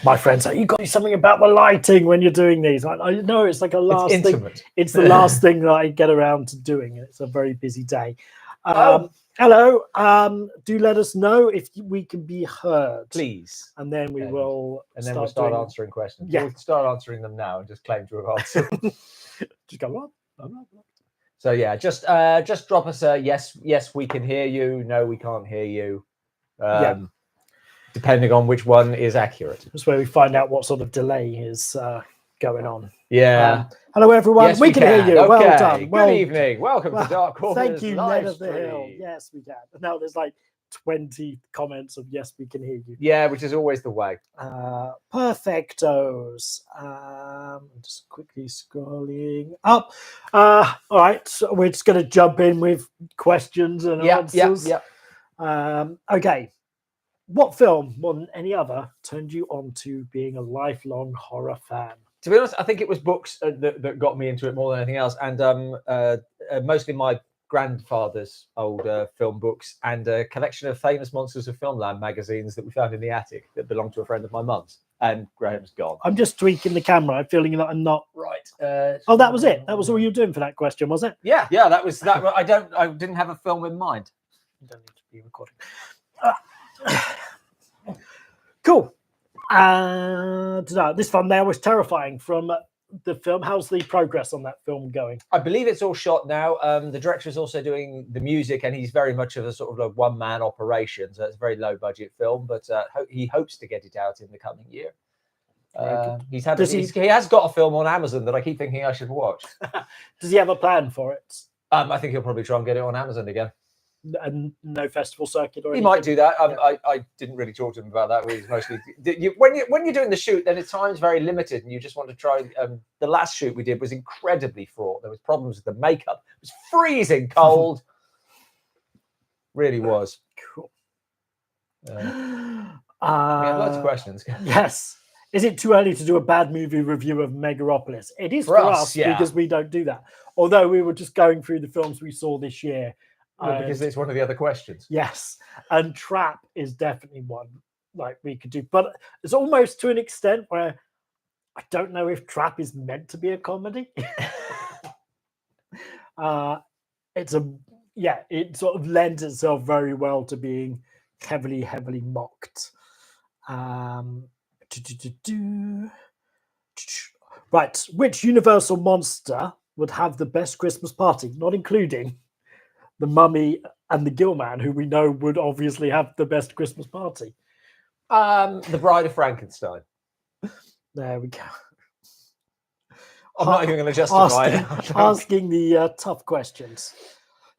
My friends say, you got to do something about the lighting when you're doing these. I know it's like a last It's thing. intimate. It's the last thing that I get around to doing. It's a very busy day. Hello. Do let us know if we can be heard, Please. and then we will. And then we'll start answering questions. Yeah. We'll start answering them now and just claim to have answered. Just go on. So yeah, just drop us a yes, we can hear you. No, we can't hear you. Depending on which one is accurate. That's where we find out what sort of delay is going on. Yeah. Hello, everyone. Yes, we can hear you. Okay. Well done. Good evening. Welcome to Dark Corners. Thank you, live Ned of the Hill. stream. Yes, we can. Now there's like 20 comments of yes, we can hear you. Yeah, which is always the way. Perfectos. Just quickly scrolling up. All right, so we're just going to jump in with questions and answers. Yeah. Okay. What film more than any other turned you on to being a lifelong horror fan? To be honest, I think it was books that got me into it more than anything else, and mostly my grandfather's old film books and a collection of famous Monsters of Filmland magazines that we found in the attic that belonged to a friend of my mum's. And Graham's gone. I'm just tweaking the camera. I'm feeling that I'm not right. Oh, that was it. That was all you were doing for that question, was it? Yeah. That was that. I didn't have a film in mind. You don't need to be recording. Cool. This thumbnail was terrifying from the film. How's the progress on that film going? I believe it's all shot now. The director is also doing the music, and he's very much of a sort of like one-man operation. So it's a very low-budget film, but he hopes to get it out in the coming year. He has got a film on Amazon that I keep thinking I should watch. Does he have a plan for it? I think he'll probably try and get it on Amazon again. And no festival circuit or he anything? might do that. I didn't really talk to him about that. He's mostly when you're doing the shoot, then it's time's very limited, and you just want to try. The last shoot we did was incredibly fraught. There was problems with the makeup. It was freezing cold. Really was. Cool. We have lots of questions. Yes. Is it too early to do a bad movie review of Megaropolis? It is for us because we don't do that. Although we were just going through the films we saw this year. Because it's one of the other questions. Yes, and Trap is definitely one like we could do, but it's almost to an extent where I don't know if Trap is meant to be a comedy. It sort of lends itself very well to being heavily mocked. Right, which Universal monster would have the best Christmas party, not including the Mummy and the Gillman, who we know would obviously have the best Christmas party? The Bride of Frankenstein. There we go. I'm not even going to justify it. Asking the tough questions.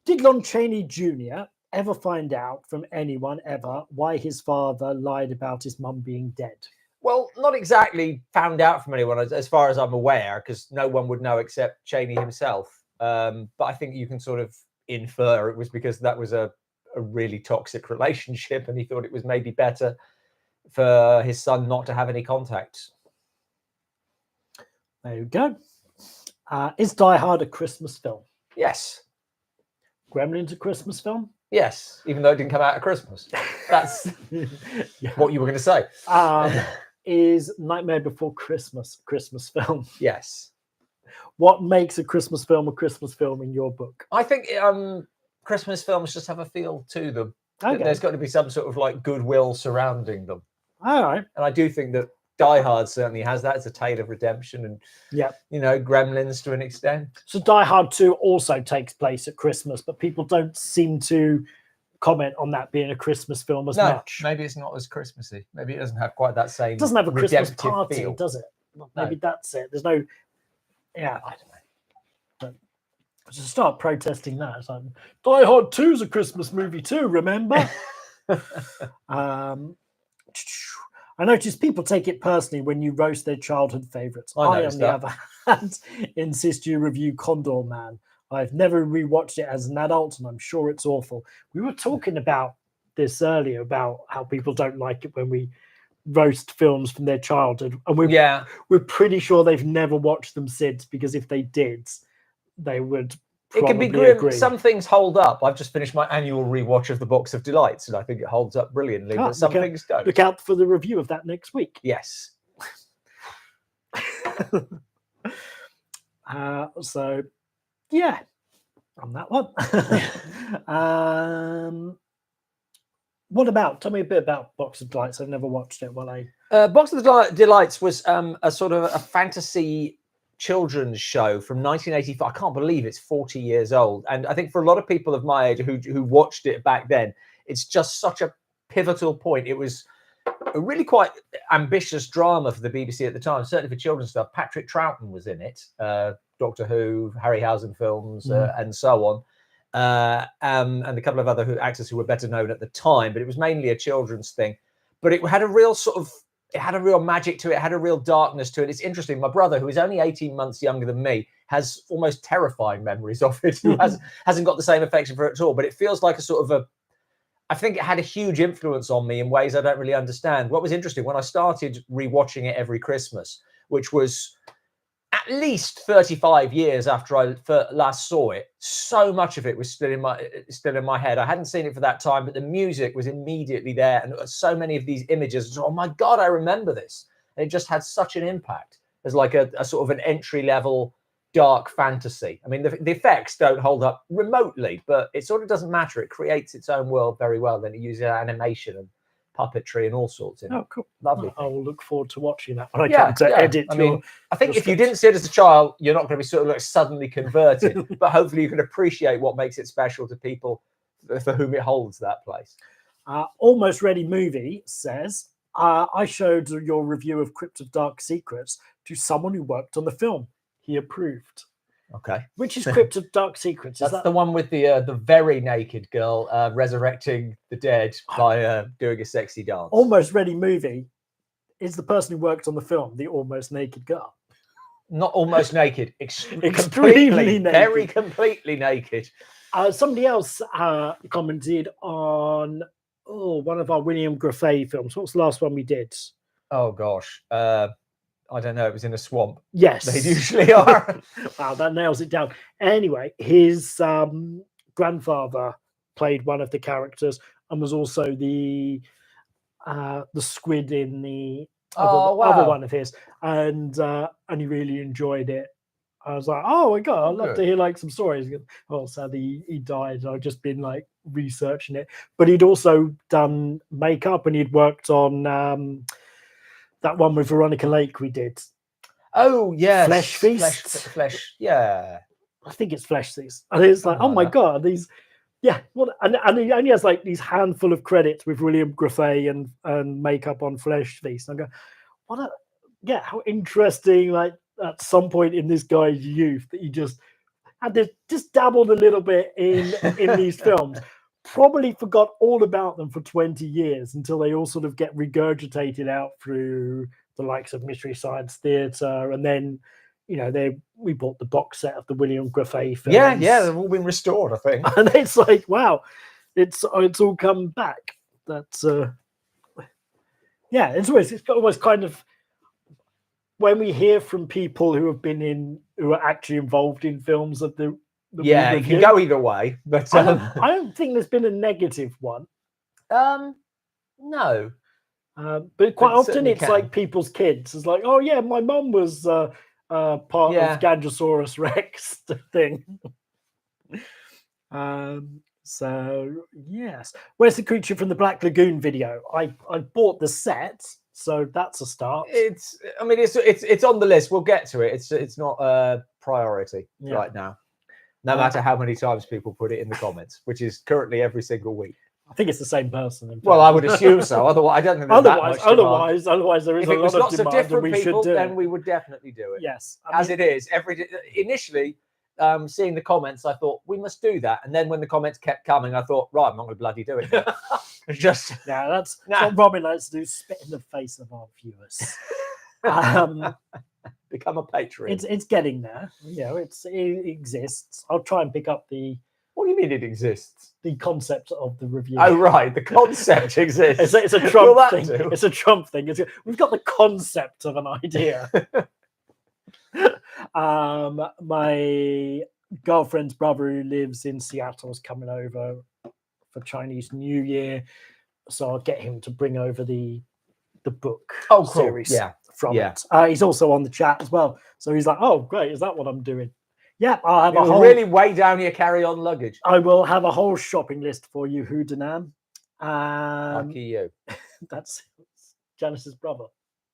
Did Lon Chaney Jr. ever find out from anyone ever why his father lied about his mum being dead? Well, not exactly found out from anyone, as far as I'm aware, because no one would know except Chaney himself. But I think you can sort of infer it was because that was a really toxic relationship, and he thought it was maybe better for his son not to have any contact. There you go. Is Die Hard a Christmas film? Yes. Gremlins a Christmas film? Yes, even though it didn't come out at Christmas. That's what you were going to say. Is Nightmare Before Christmas a Christmas film? Yes. What makes a Christmas film in your book? I think Christmas films just have a feel to them. Okay. There's got to be some sort of like goodwill surrounding them. All right. And I do think that Die Hard certainly has that. It's a tale of redemption and, Gremlins to an extent. So Die Hard 2 also takes place at Christmas, but people don't seem to comment on that being a Christmas film as much. Maybe it's not as Christmassy. Maybe it doesn't have quite that same. It doesn't have a Christmas party, feel. Does it? Maybe that's it. There's no. Yeah, I don't know. But to start protesting that, it's like Die Hard 2 is a Christmas movie too. Remember? I notice people take it personally when you roast their childhood favourites. I, on the other hand, insist you review Condor Man. I've never rewatched it as an adult, and I'm sure it's awful. We were talking about this earlier, about how people don't like it when we roast films from their childhood. And we're pretty sure they've never watched them since, because if they did, they would probably it can be grim. agree. Some things hold up. I've just finished my annual rewatch of the Box of Delights, and I think it holds up brilliantly. But some things don't. Look out for the review of that next week. Yes. So, yeah, on that one. What about? Tell me a bit about Box of Delights. I've never watched it. Box of Delights was a sort of a fantasy children's show from 1985. I can't believe it's 40 years old, and I think for a lot of people of my age who watched it back then, it's just such a pivotal point. It was a really quite ambitious drama for the BBC at the time, certainly for children's stuff. Patrick Troughton was in it, Doctor Who, Harryhausen films, and so on. And a couple of other actors who were better known at the time, but it was mainly a children's thing. But it had a real it had a real magic to it, had a real darkness to it. It's interesting. My brother, who is only 18 months younger than me, has almost terrifying memories of it, who hasn't got the same affection for it at all. But it feels like I think it had a huge influence on me in ways I don't really understand. What was interesting, when I started rewatching it every Christmas, which was at least 35 years after I last saw it, so much of it was still in my head. I hadn't seen it for that time, but the music was immediately there, and so many of these images. Oh my God, I remember this! And it just had such an impact as like a sort of an entry level dark fantasy. I mean, the effects don't hold up remotely, but it sort of doesn't matter. It creates its own world very well. Then it uses animation and puppetry and all sorts in it. Oh, cool. Lovely. I will look forward to watching that when I come to edit. I mean, I think if you didn't see it as a child, you're not going to be sort of like suddenly converted, but hopefully you can appreciate what makes it special to people for whom it holds that place. Almost Ready Movie says, I showed your review of Crypt of Dark Secrets to someone who worked on the film. He approved. Okay. Which is Crypt of Dark Secrets? That's the one with the very naked girl resurrecting the dead by doing a sexy dance. Almost Ready Movie is the person who worked on the film, the almost naked girl. Not almost naked, extremely naked. Very completely naked. Somebody else commented on one of our William Grafay films. What was the last one we did? Oh gosh. I don't know. It was in a swamp. Yes. They usually are. Wow, that nails it down. Anyway, his grandfather played one of the characters and was also the squid in the other one of his. And he really enjoyed it. I was like, oh my God, I'd love to hear like some stories. Oh, sadly, he died. I've just been like researching it. But he'd also done makeup, and he'd worked on that one with Veronica Lake we did. Oh, yes. Flesh Feast. Flesh, yeah. I think it's Flesh Feast. And it's like, oh my God, these... Yeah, well, and he only has like these handful of credits with William Grafay and makeup on Flesh Feast. And I go, how interesting, like, at some point in this guy's youth that he just dabbled a little bit in these films. Probably forgot all about them for 20 years until they all sort of get regurgitated out through the likes of Mystery Science Theatre, and then we bought the box set of the William Grafay films. Yeah, they've all been restored, I think. And it's like, wow, it's all come back. That's it's always kind of, when we hear from people who are actually involved in films of the it can go either way, but I don't think there's been a negative one. No, but quite often it's like people's kids. It's like, oh yeah, my mum was part of Gangosaurus Rex thing. So yes, where's the Creature from the Black Lagoon video? I bought the set, so that's a start. It's on the list. We'll get to it. It's not a priority right now. No matter how many times people put it in the comments, which is currently every single week. I think it's the same person. Well, I would assume so. Otherwise, I don't think there's that much demand. Otherwise, there is a lot of demand, different people, then we would definitely do it. Yes, it is. Initially, seeing the comments, I thought we must do that, and then when the comments kept coming, I thought, right, I'm not going to bloody do it. It's just that's what Robin likes to do: spit in the face of our viewers. Become a patron. It's getting there. It exists. I'll try and pick up the. What do you mean it exists? The concept of the review. Oh right, the concept exists. It's a Trump thing. It's a Trump thing. We've got the concept of an idea. My girlfriend's brother who lives in Seattle is coming over for Chinese New Year, so I'll get him to bring over the book series from it. He's also on the chat as well, so he's like, "Oh, great! Is that what I'm doing?" Yeah, I'll have a whole really weigh down your carry-on luggage. I will have a whole shopping list for you, Hoodanam. Lucky you. That's Janice's brother.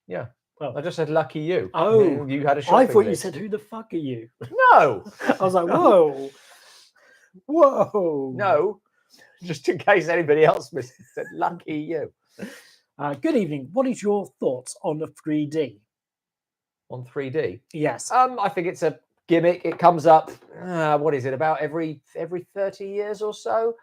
Yeah. Well, I just said lucky you. Oh, you had a shopping I thought list. you said, "Who the fuck are you?" No. I was like, "Whoa, whoa." No, just in case anybody else said, "Lucky you." Good evening. What is your thoughts on the 3D? On 3D? Yes. I think it's a gimmick. It comes up. What is it? About every 30 years or so.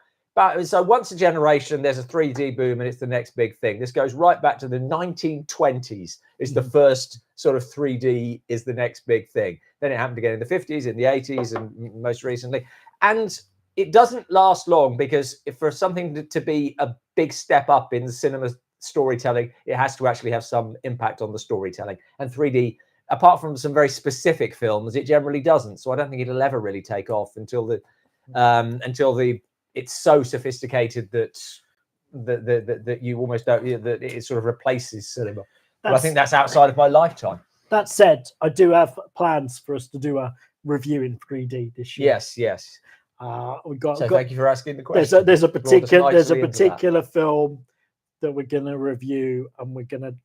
So once a generation, there's a 3D boom, and it's the next big thing. This goes right back to the 1920s. It's the first sort of 3D is the next big thing. Then it happened again in the 50s, in the 80s, and most recently. And it doesn't last long, because for something to be a big step up in cinema storytelling, it has to actually have some impact on the storytelling. And 3D, apart from some very specific films, it generally doesn't. So I don't think it'll ever really take off until it's so sophisticated that you almost don't, that it sort of replaces cinema. But I think that's outside of my lifetime. That said, I do have plans for us to do a review in 3D this year. Yes. Thank you for asking the question. There's a particular film that we're going to review, and we're going to.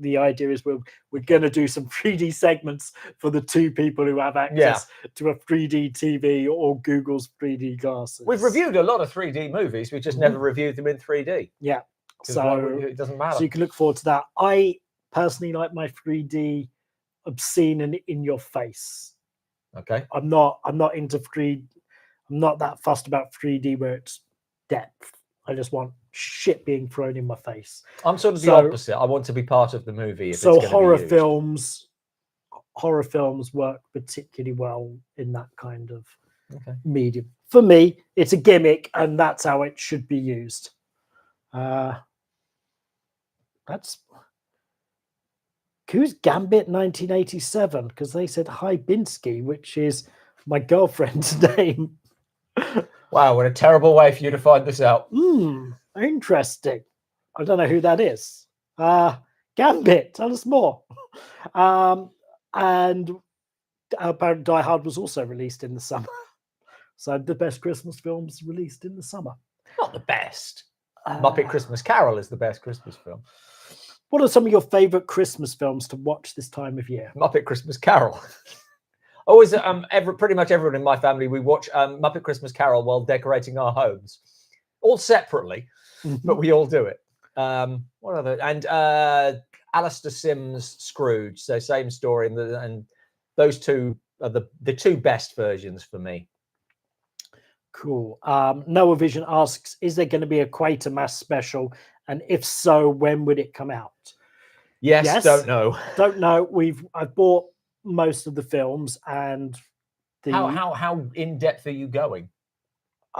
The idea is we're going to do some 3D segments for the two people who have access to a 3D TV or Google's 3D glasses. We've reviewed a lot of 3D movies. We just never reviewed them in 3D. Yeah. So it doesn't matter. So you can look forward to that. I personally like my 3D obscene and in your face. Okay. I'm not into 3D. I'm not that fussed about 3D where it's depth. I just want shit being thrown in my face. I'm sort of the opposite. I want to be part of the movie. So horror films work particularly well in that kind of medium. For me, it's a gimmick, and that's how it should be used. That's who's Gambit 1987, because they said hi Binsky, which is my girlfriend's name. Wow, what a terrible way for you to find this out. Interesting. I don't know who that is. Gambit, tell us more. And apparently Die Hard was also released in the summer. So the best Christmas films released in the summer. Not the best. Muppet Christmas Carol is the best Christmas film. What are some of your favourite Christmas films to watch this time of year? Muppet Christmas Carol. Always, pretty much everyone in my family, we watch Muppet Christmas Carol while decorating our homes, all separately, but we all do it. What other? And Alistair Sim's Scrooge. So same story, and those two are the two best versions for me. Cool. Noah Vision asks, is there going to be a Quatermass special? And if so, when would it come out? Yes. Don't know. I've bought most of the films, and how in depth are you going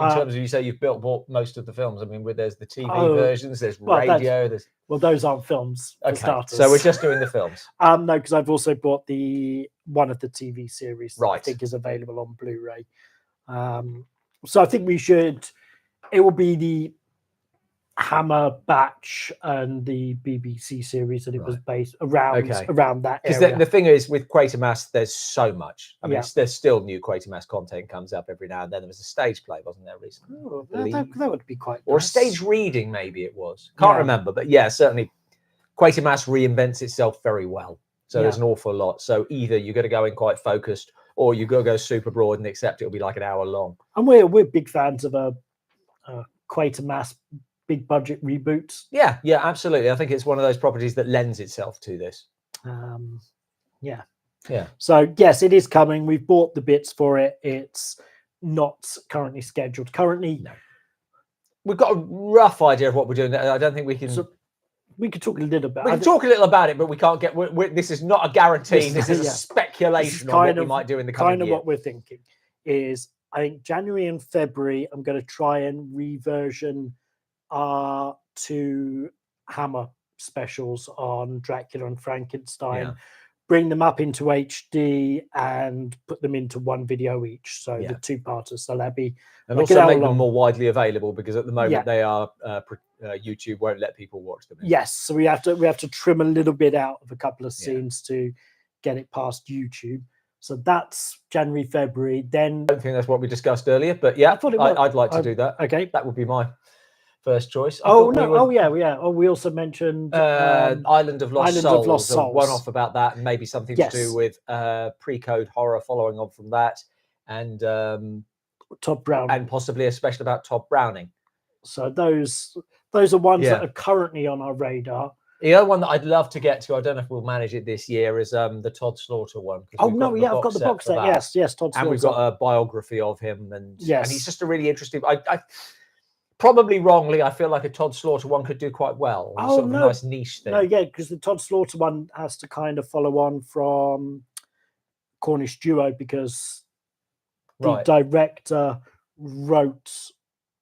in terms of, you say you've bought most of the films? I mean, there's the TV versions, there's radio, those aren't films. For starters. So we're just doing the films. No, because I've also bought one of the TV series that I think is available on Blu-ray. So I think it will be the Hammer batch and the BBC series that it was based around that because area. The thing is, with Quatermass, there's so much. I mean, there's still new Quatermass content comes up every now and then. There was a stage play, wasn't there, recently? Oh, that would be quite or nice. A stage reading, maybe it was. Can't remember, but certainly Quatermass reinvents itself very well. So there's an awful lot. So either you're going to go in quite focused, or you go super broad and accept it'll be like an hour long. And we're big fans of a Quatermass big budget reboot. Yeah, absolutely. I think it's one of those properties that lends itself to this. Yeah. So yes, it is coming. We've bought the bits for it. It's not currently scheduled. No. We've got a rough idea of what we're doing. I don't think we can. So we could talk a little about. We can talk a little about it, but we can't get. This is not a guarantee. This is a speculation on what we might do in the coming year. What we're thinking is, I think January and February, I'm going to try and reversion two Hammer specials on Dracula and Frankenstein, bring them up into HD and put them into one video each. So the 2-parters. So that'd be and also make them more widely available, because at the moment they are YouTube won't let people watch them. Yes, so we have to trim a little bit out of a couple of scenes to get it past YouTube. So that's January, February. Then I don't think that's what we discussed earlier, but yeah, I'd like to do that. Okay, that would be my first choice. We also mentioned Island of Lost Souls. One off about that, and maybe something to do with pre-code horror following on from that, and Todd Browning, and possibly a special about Todd Browning. So those are ones that are currently on our radar. The other one that I'd love to get to, I don't know if we'll manage it this year, is the Todd Slaughter one. Oh no, I've got the box set. Yes, Todd Slaughter. And we've got a biography of him, and he's just a really interesting. I probably wrongly, I feel like a Todd Slaughter one could do quite well. Sort of a nice niche thing. No, because the Todd Slaughter one has to kind of follow on from Cornish Duo, because the director wrote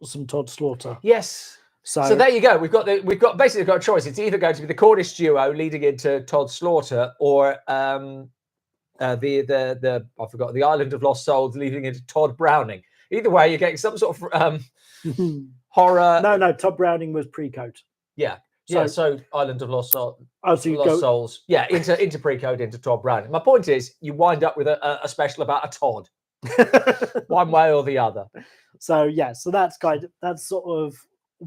some Todd Slaughter. Yes. So there you go. We've got basically got a choice. It's either going to be the Cornish Duo leading into Todd Slaughter, or the the Island of Lost Souls leading into Todd Browning. Either way, you're getting some sort of horror. No, Todd Browning was pre-code. Yeah. So Island of Lost Souls. Souls. Yeah, into pre-code into Todd Browning. My point is, you wind up with a special about a Todd, one way or the other. So so that's sort of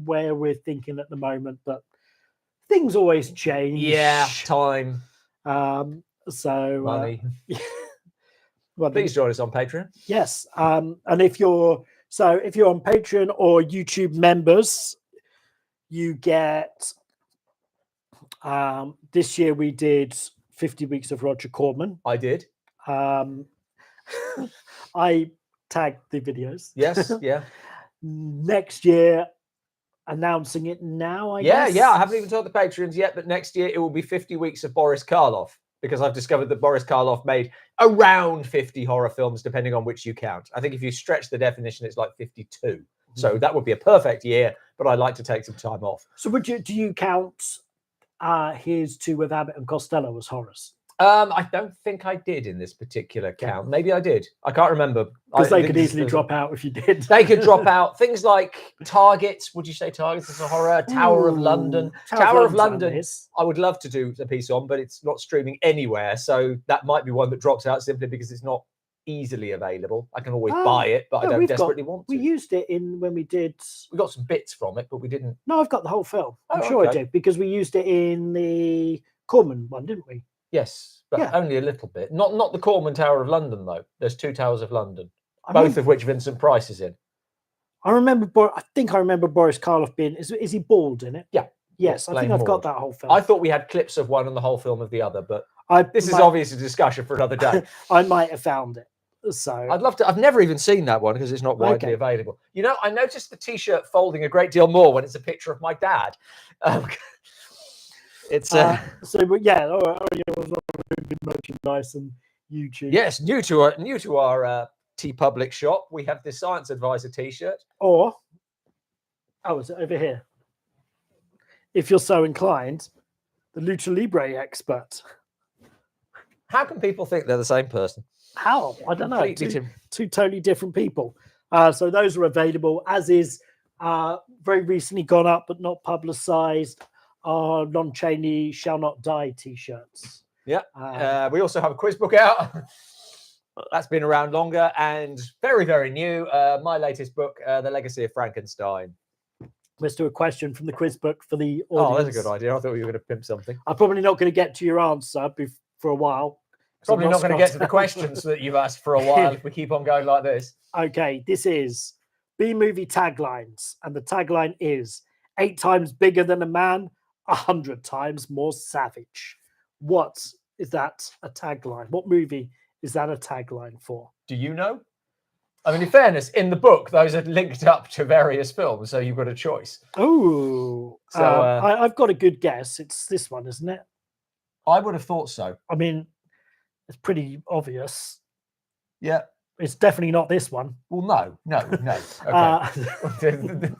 where we're thinking at the moment, but things always change. Yeah, time. So money. Well, please join us on Patreon. Yes, and if you're on Patreon or YouTube members, you get. This year we did 50 weeks of Roger Corman. I did. I tagged the videos. Yes, yeah. Next year, announcing it now, I guess. Yeah, I haven't even told the Patreons yet, but next year it will be 50 weeks of Boris Karloff, because I've discovered that Boris Karloff made around 50 horror films, depending on which you count. I think if you stretch the definition, it's like 52. So that would be a perfect year, but I'd like to take some time off. So do you count his two with Abbott and Costello as horrors? I don't think I did in this particular count. Maybe I did. I can't remember. Because they could easily drop out if you did. They could drop out. Things like Targets. Would you say Targets is a horror? Tower of London. Tower of London. I would love to do a piece on, but it's not streaming anywhere. So that might be one that drops out simply because it's not easily available. I can always buy it, but I don't desperately want to. We used it when we did. We got some bits from it, but we didn't. No, I've got the whole film. I'm sure I did, because we used it in the Corman one, didn't we? Yes, but only a little bit. Not the Corman Tower of London, though. There's two Towers of London, both of which Vincent Price is in. I think I remember Boris Karloff being. Is he bald in it? Yeah. Yes, I think I've got that whole film. I thought we had clips of one and the whole film of the other, but this is obviously a discussion for another day. I might have found it. So I'd love to. I've never even seen that one because it's not widely available. You know, I noticed the T-shirt folding a great deal more when it's a picture of my dad. It's merchandise and YouTube. Yes, new to our TeePublic shop, we have the Science Advisor T-shirt. Or is it over here? If you're so inclined, the Lucha Libre expert. How can people think they're the same person? How? I don't know. Two totally different people. So those are available, as is very recently gone up but not publicized. Our Lon Chaney Shall Not Die t-shirts. Yeah. We also have a quiz book out. That's been around longer and very, very new. My latest book, The Legacy of Frankenstein. Let's do a question from the quiz book for the audience. Oh, that's a good idea. I thought you were going to pimp something. I'm probably not going to get to your answer for a while. Probably not going to get to the questions that you've asked for a while if we keep on going like this. Okay, this is B-movie taglines. And the tagline is 8 times bigger than a man, 100 times more savage. What is that a tagline? What movie is that a tagline for? Do you know? I mean, in fairness, in the book, those are linked up to various films, so you've got a choice. Oh, so I've got a good guess. It's this one, isn't it? I would have thought so. I mean, it's pretty obvious. Yeah. It's definitely not this one. Well, no. Okay.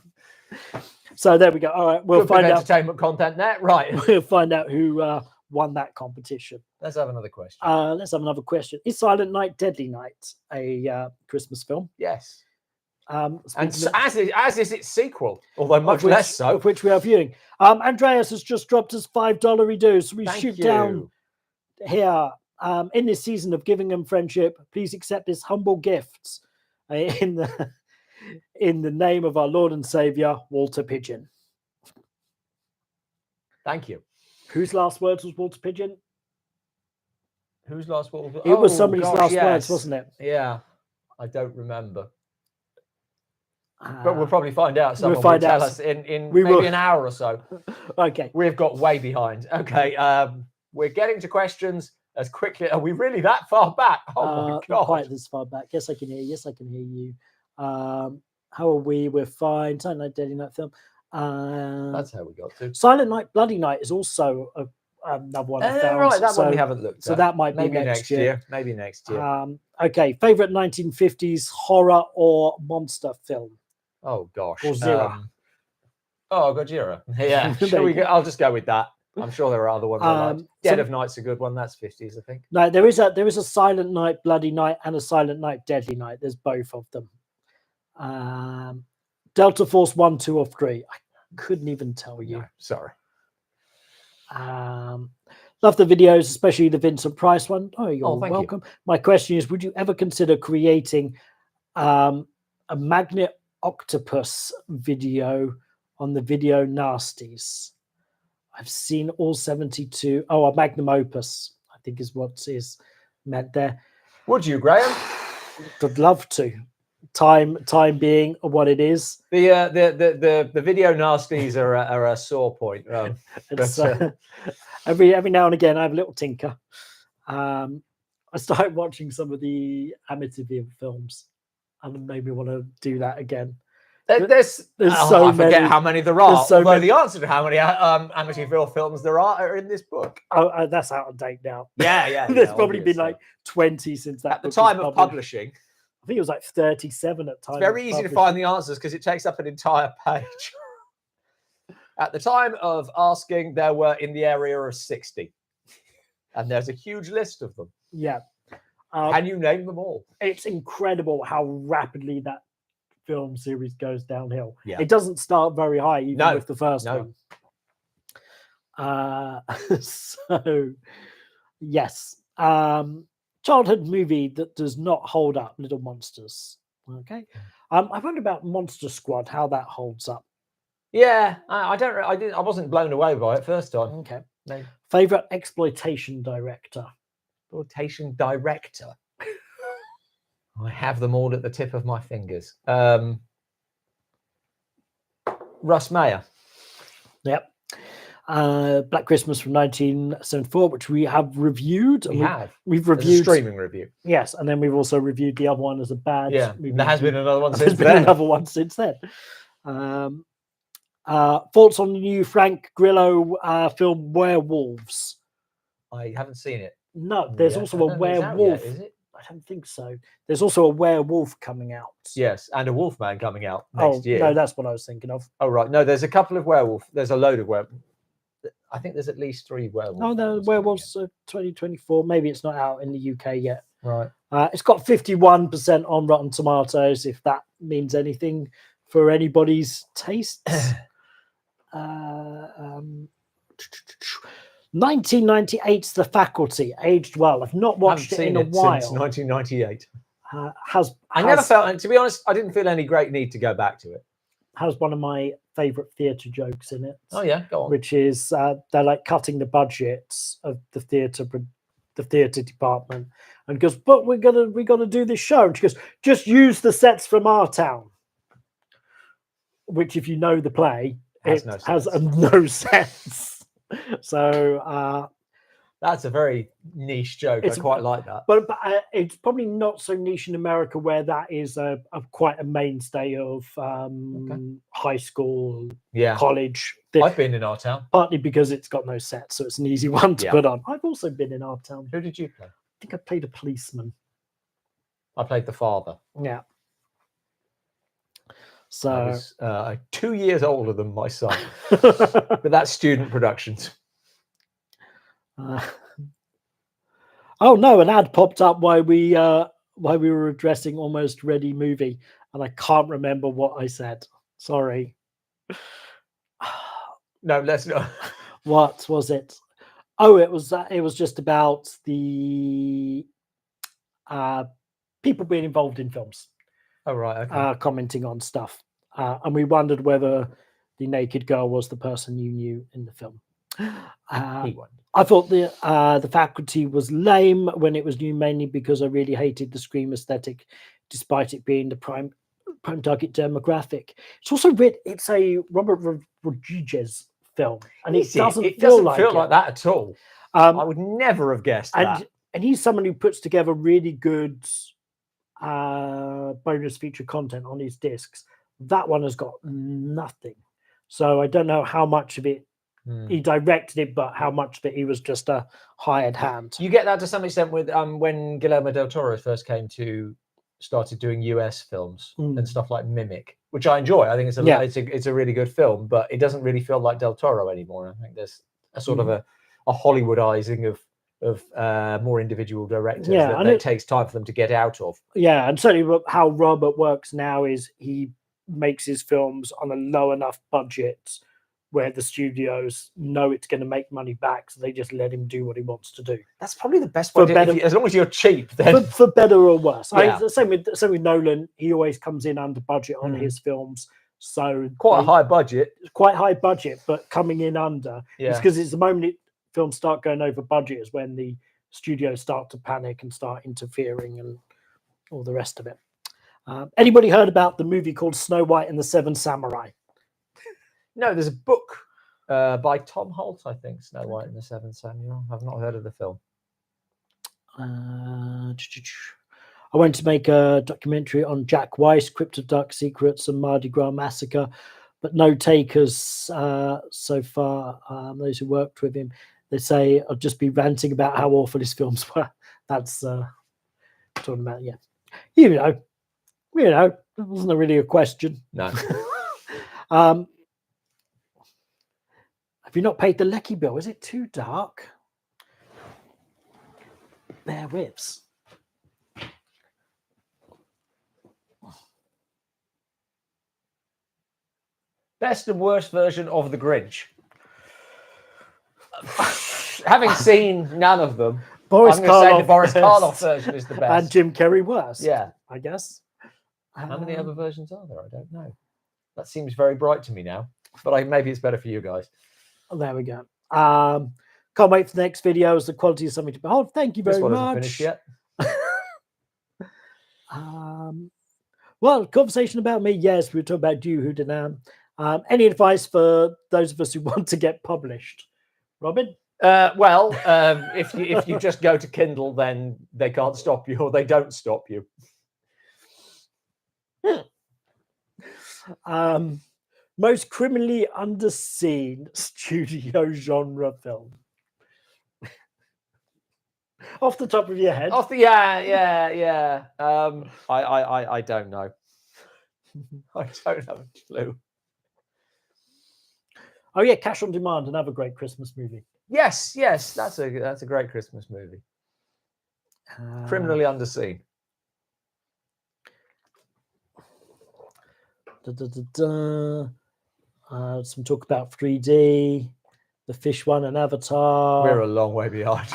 So there we go. All right, we'll find out. Entertainment content there, right? We'll find out who won that competition. Let's have another question. Let's have another question. Is Silent Night, Deadly Night a Christmas film? Yes. And as is its sequel, although much less so. Of which we are viewing. Andreas has just dropped us $5 due, so we shoot down here. In this season of giving and friendship, please accept this humble gift in the name of our Lord and Savior, Walter Pigeon. Thank you. Whose last words was Walter Pigeon? Whose last words? It was somebody's last words, wasn't it? Yeah, I don't remember. But we'll probably find out. Someone will tell us in maybe an hour or so. Okay. We've got way behind. Okay. We're getting to questions as quickly. Are we really that far back? Oh my God. Not quite this far back. Yes, I can hear you. Yes, I can hear you. How are we? We're fine. Silent Night, Deadly Night film. That's how we got to. Silent Night, Bloody Night is also another one I found. Right, that one we haven't looked at. So that might maybe be next year. Maybe next year. Okay. Favorite 1950s horror or monster film? Oh gosh. Or Zira. Gojira. Yeah. I'll just go with that. I'm sure there are other ones. I like. Dead of Night's a good one. That's 50s, I think. No, there is a Silent Night, Bloody Night, and a Silent Night, Deadly Night. There's both of them. Delta Force 1, 2, or 3. I couldn't even tell you. No, sorry. Love the videos, especially the Vincent Price one. Oh, you're welcome. My question is, would you ever consider creating a magnet octopus video on the video nasties? I've seen all 72. Oh, a magnum opus, I think is what is meant there. Would you, Graham? I'd love to. Time being what it is. The video nasties are a sore point. Every now and again, I have a little tinker. I started watching some of the Amityville films, and it made me want to do that again. There's so I forget many, how many there are. Although the answer to how many Amityville films there are in this book. Oh, that's out of date now. Yeah. There's probably been like 20 since that. At the time of publishing, I think it was like 37 at the time. It's very easy to find the answers because it takes up an entire page. At the time of asking, there were in the area of 60. And there's a huge list of them. Yeah. Can you name them all? It's incredible how rapidly that film series goes downhill. Yeah. It doesn't start very high, even with the first one. So, yes. Childhood movie that does not hold up, Little Monsters. Okay. I wonder about Monster Squad, how that holds up. Yeah, I wasn't blown away by it first time. Okay. No. Favorite exploitation director. Exploitation director. I have them all at the tip of my fingers. Russ Meyer. Yep. Black Christmas from 1974, which we have reviewed. We've reviewed a streaming review. Yes, and then we've also reviewed the other one as a bad. Yeah, there has been another one since then. There's been another one since then. Thoughts on the new Frank Grillo film Werewolves? I haven't seen it. No, there's also a werewolf. Is it? I don't think so. There's also a werewolf coming out. Yes, and a Wolfman coming out next year. No, that's what I was thinking of. Oh, right. No, there's a couple of werewolf. There's a load of werewolf. I think there's at least 3 werewolves. Oh, the werewolves 2024. Maybe it's not out in the UK yet. Right. It's got 51% on Rotten Tomatoes, if that means anything for anybody's tastes. 1998's The Faculty, aged well. I've not watched it in a while. Since 1998. I never felt, to be honest, I didn't feel any great need to go back to it. Has one of my favorite theatre jokes in it. Oh yeah, go on. Which is they're like cutting the budgets of the theatre department, and goes, but we gotta do this show. And she goes, just use the sets from our town. Which, if you know the play, has no sense. So that's a very niche joke. I quite like that. But it's probably not so niche in America, where that is quite a mainstay of high school, college. I've been in our town. Partly because it's got no set, so it's an easy one to put on. I've also been in our town. Who did you play? I think I played a policeman. I played the father. Yeah. So I was 2 years older than my son. But that's student productions. Oh no, an ad popped up while we were addressing Almost Ready movie, and I can't remember what I said. Sorry. No, let's not. What was it? Oh, it was just about the people being involved in films. Oh right, okay. Commenting on stuff, and we wondered whether the naked girl was the person you knew in the film. He won. I thought the faculty was lame when it was new, mainly because I really hated the Scream aesthetic, despite it being the prime target demographic. It's also it's a Robert Rodriguez film, and it doesn't feel like that at all. I would never have guessed that. And he's someone who puts together really good bonus feature content on his discs. That one has got nothing, so I don't know how much of it he directed it, but how much of it he was just a hired hand. You get that to some extent with when Guillermo del Toro first started doing US films and stuff like Mimic, which I enjoy. I think it's a really good film, but it doesn't really feel like del Toro anymore. I think there's a sort of a Hollywoodizing of more individual directors that it takes time for them to get out of. Yeah, and certainly how Robert works now is he makes his films on a low enough budget where the studios know it's going to make money back, so they just let him do what he wants to do. That's probably the best way. As long as you're cheap, then for better or worse. Yeah. Same with Nolan. He always comes in under budget on his films, so quite high budget, but coming in under. It's because it's the moment films start going over budget is when the studios start to panic and start interfering and all the rest of it. Anybody heard about the movie called Snow White and the Seven Samurai? No, there's a book by Tom Holt, I think, Snow White and the Seven Samurai. I've not heard of the film. I went to make a documentary on Jack Weiss, Crypt of Dark Secrets and Mardi Gras Massacre, but no takers so far. Those who worked with him, they say I'll just be ranting about how awful his films were. That's talking about, you know, it wasn't really a question. No. Have you not paid the Lecky bill? Is it too dark? Therewiths. Best and worst version of The Grinch. Having seen none of them, I'm going to say the Boris Karloff version is the best. And Jim Carrey worst. Yeah. I guess. How many other versions are there? I don't know. That seems very bright to me now, but maybe it's better for you guys. There we go. Can't wait for the next videos. The quality is something to behold. Thank you very much. This one isn't finished yet. Well, conversation about me. Yes, we were talking about you, Houdanan. Any advice for those of us who want to get published? Robin? If you just go to Kindle, then they can't stop you, or they don't stop you. Most criminally underseen studio genre film. Off the top of your head. Yeah. I don't know. I don't have a clue. Oh yeah, Cash on Demand, another great Christmas movie. Yes, that's a great Christmas movie. Criminally underseen. Some talk about 3D, the fish one and Avatar. We're a long way behind.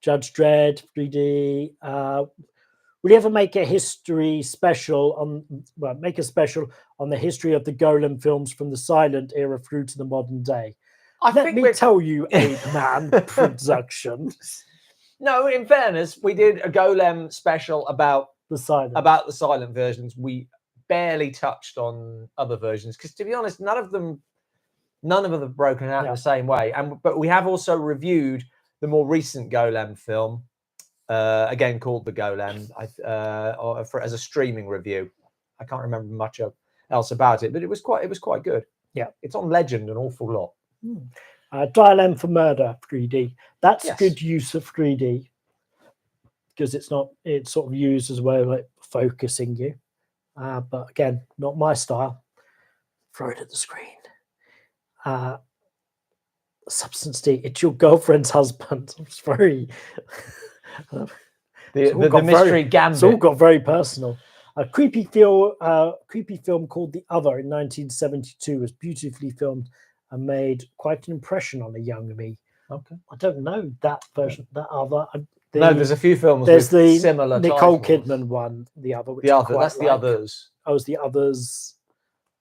Judge Dredd, 3D. Will you ever make a history special on? Make a special on the history of the Golem films from the silent era through to the modern day. Let me tell you, Ape Man Productions. No, in fairness, we did a Golem special about the silent versions. We barely touched on other versions because, to be honest, none of them have broken out in the same way. But we have also reviewed the more recent Golem film, again called The Golem, as a streaming review. I can't remember much else about it, but it was quite good. Yeah, it's on Legend an awful lot. Dial M for Murder 3D. That's good use of 3D because it's sort of used as a way of like focusing you. But again, not my style. Throw it at the screen. Substance D. It's your girlfriend's husband. It's very. The mystery gambit. It's all got very personal. A creepy film called The Other in 1972 was beautifully filmed and made quite an impression on a young me. Okay. I don't know that version. That Other. No, there's a few films There's with the similar Nicole titles. Kidman one. The Other. Which The Other. That's The Others. Oh, it's The Others.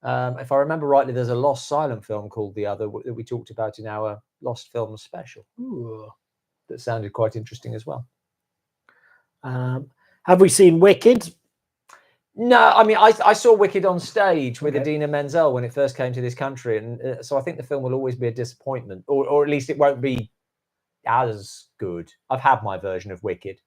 If I remember rightly, there's a lost silent film called The Other that we talked about in our Lost Films special. Ooh. That sounded quite interesting as well. Have we seen Wicked? No, I mean, I saw Wicked on stage with Idina Menzel when it first came to this country, and so I think the film will always be a disappointment, or at least it won't be as good. I've had my version of Wicked.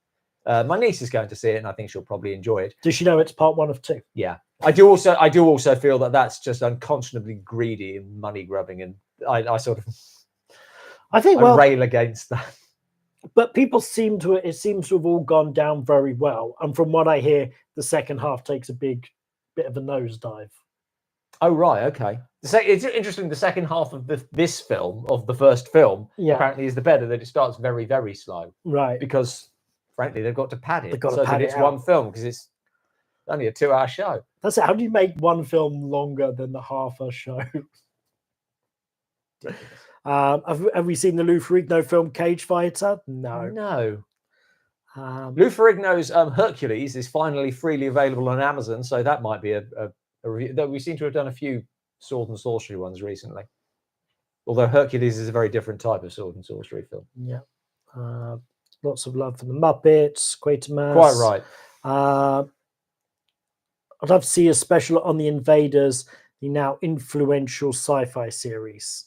My niece is going to see it, and I think she'll probably enjoy it. Does she know it's part 1 of 2? Yeah, I do also feel that that's just unconscionably greedy and money grubbing, and I sort of rail against that. But people seems to have all gone down very well, and from what I hear, the second half takes a bit of a nosedive. Oh right, okay. It's interesting. The second half of this film, of the first film, apparently is the better. That it starts very, very slow, right? Because frankly, they've got to pad it so that it's one film, because it's only a 2-hour show. That's it. How do you make one film longer than the half a show? Have we seen the Lou Ferrigno film Cage Fighter? No. Lou Ferrigno's Hercules is finally freely available on Amazon, so that might be a review. Though we seem to have done a few sword and sorcery ones recently. Although Hercules is a very different type of sword and sorcery film. Yeah. Lots of love for the Muppets, Quatermass. Quite right. I'd love to see a special on the Invaders, the now influential sci-fi series.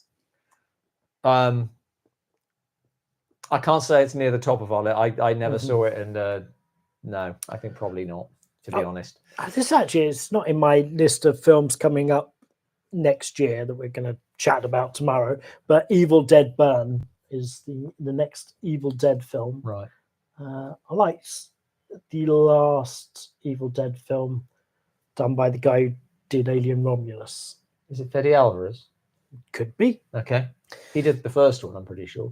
I can't say it's near the top of our list. I never saw it, and no, I think probably not, to be honest. This actually is not in my list of films coming up next year that we're going to chat about tomorrow, but Evil Dead Burn is the next Evil Dead film. Right. I liked the last Evil Dead film done by the guy who did Alien Romulus. Is it Fede Alvarez? Could be. Okay. He did the first one, I'm pretty sure.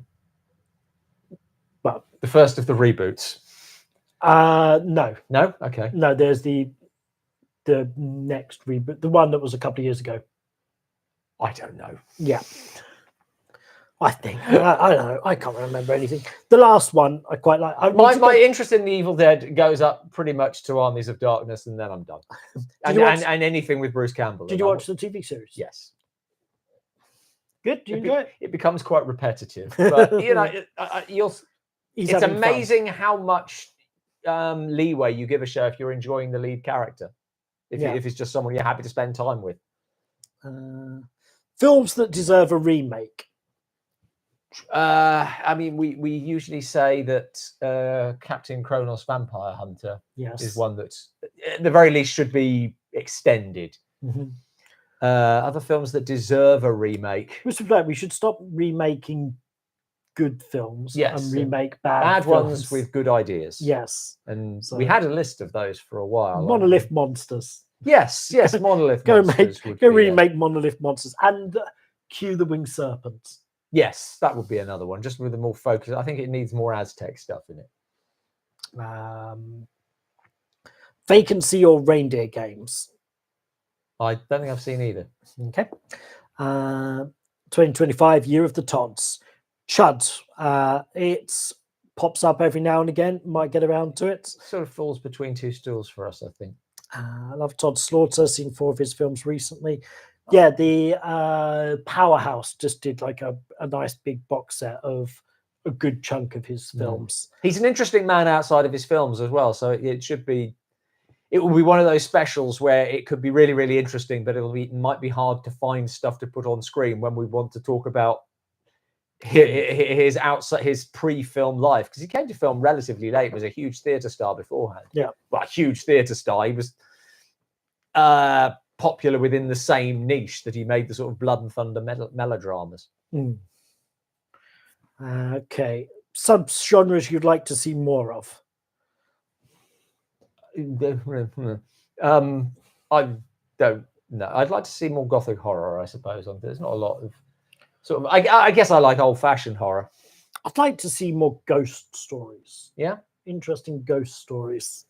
But the first of the reboots. No. No? Okay. No, there's the next reboot, the one that was a couple of years ago. I don't know. Yeah. I think. I don't know. I can't remember anything. The last one, I quite like. My interest in the Evil Dead goes up pretty much to Armies of Darkness, and then I'm done. and anything with Bruce Campbell. Did you watch the TV series? Yes. Good. Do you enjoy it? It becomes quite repetitive, but you know, it's amazing how much leeway you give a show if you're enjoying the lead character. If it's just someone you're happy to spend time with. Films that deserve a remake. I mean, we usually say that Captain Kronos Vampire Hunter is one that, at the very least, should be extended. Mm-hmm. Other films that deserve a remake. We should stop remaking good films and remake bad ones with good ideas. Yes. And we had a list of those for a while. Monolith Monsters. Yes, Monolith Monsters. Go remake Monolith Monsters and cue the Winged Serpents. Yes, that would be another one, just with a more focus. I think it needs more Aztec stuff in it. Vacancy or Reindeer Games? I don't think I've seen either. Okay. 2025, Year of the Tods. Chud. It pops up every now and again. Might get around to it. Sort of falls between two stools for us, I think. I love Todd Slaughter. Seen 4 of his films recently. Yeah, the Powerhouse just did like a nice big box set of a good chunk of his films. He's an interesting man outside of his films as well. So it will be one of those specials where it could be really, really interesting, but it might be hard to find stuff to put on screen when we want to talk about his pre-film life, because he came to film relatively late. Was a huge theatre star beforehand. Yeah, well, a huge theatre star. He was popular within the same niche that he made the sort of blood and thunder melodramas. Okay, subgenres you'd like to see more of? I don't know. I'd like to see more Gothic horror, I suppose. There's not a lot of sort of. I guess I like old-fashioned horror. I'd like to see more ghost stories. Yeah, interesting ghost stories.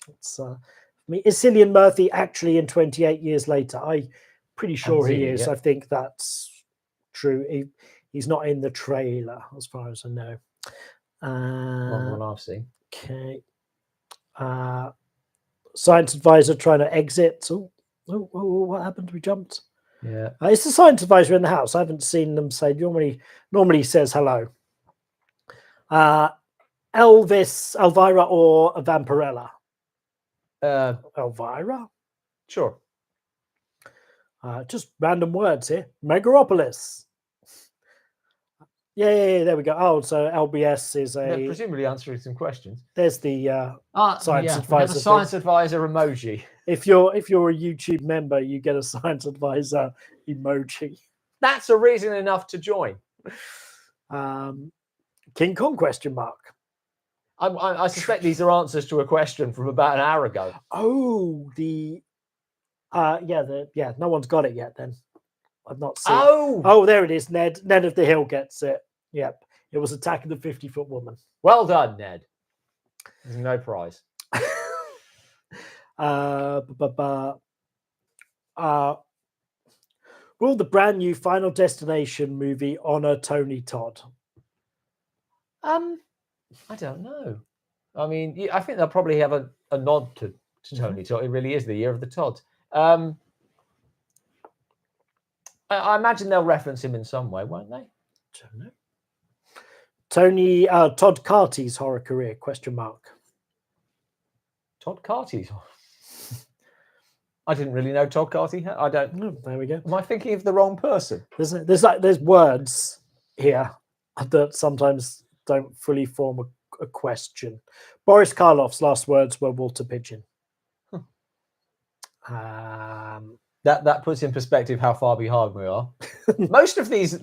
It's I mean, is Cillian Murphy actually in 28 years later? I'm pretty sure he is. I think that's true. He's not in the trailer, as far as I know. not the one I've seen. Okay. Science advisor trying to exit. Oh, what happened? We jumped. Yeah. It's the science advisor in the house. I haven't seen them say. Normally says hello. Elvis, Elvira, or Vampirella? Elvira? Sure. Just random words here. Megaropolis. Yeah, there we go. Oh, so LBS is They're presumably answering some questions. There's the science advisor. The science advisor emoji. If you're a YouTube member, you get a science advisor emoji. That's a reason enough to join. King Kong question mark. I suspect these are answers to a question from about an hour ago. Oh, no one's got it yet. Then I've not seen. Oh, there it is. Ned of the Hill gets it. Yep, it was Attack of the 50-Foot Woman. Well done, Ned. There's no prize. Will the brand new Final Destination movie honor Tony Todd? I don't know. I mean, I think they'll probably have a nod to Tony Todd. It really is the year of the Todd. I imagine they'll reference him in some way, won't they? Don't know. Todd Carty's horror career? Question mark. Todd Carty's. I didn't really know Todd Carty. I don't. Oh, there we go. Am I thinking of the wrong person? There's words here that sometimes don't fully form a question. Boris Karloff's last words were Walter Pigeon. That puts in perspective how far behind we are. Most of these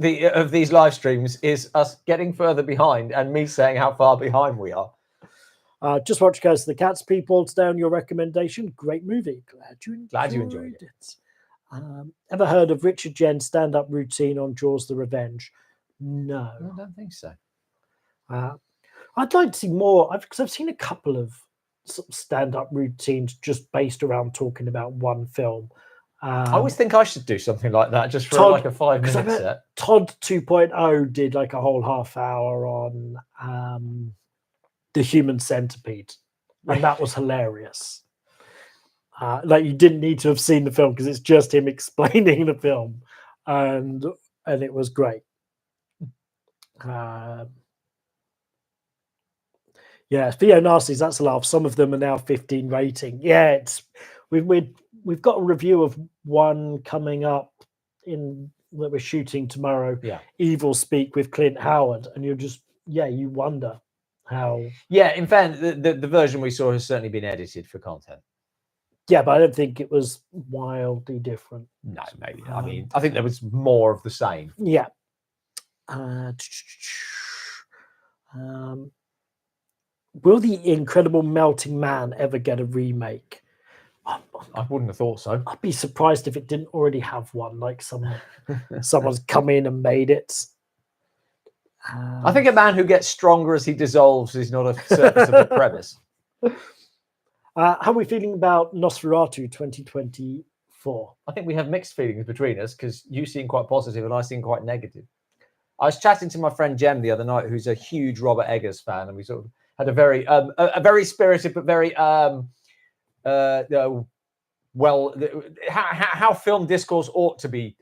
live streams is us getting further behind and me saying how far behind we are. Just watch Curse of the Cats, people. Today on your recommendation. Great movie. Glad you enjoyed it. Ever heard of Richard Jen's stand-up routine on Jaws the Revenge? No. I don't think so. I'd like to see more, because I've seen a couple of stand-up routines just based around talking about one film. I always think I should do something like that, just for like a 5-minute set. Todd 2.0 did like a whole half hour on The Human Centipede, and that was hilarious. Like, you didn't need to have seen the film because it's just him explaining the film, and it was great. Yeah, Theo Nasties, that's a laugh. Some of them are now 15 rating. Yeah, we've got a review of one coming up that we're shooting tomorrow. Yeah, Evil Speak with Clint Howard, and you wonder how. Yeah, in fact, the version we saw has certainly been edited for content. Yeah, but I don't think it was wildly different. No, maybe. I mean, I think there was more of the same. Yeah. Will The Incredible Melting Man ever get a remake? I wouldn't have thought so. I'd be surprised if it didn't already have one, like someone's come in and made it. I think a man who gets stronger as he dissolves is not a serviceable premise. How are we feeling about Nosferatu 2024? I think we have mixed feelings between us, because you seem quite positive and I seem quite negative. I was chatting to my friend Jem the other night, who's a huge Robert Eggers fan, and we sort of had a very spirited but very how film discourse ought to be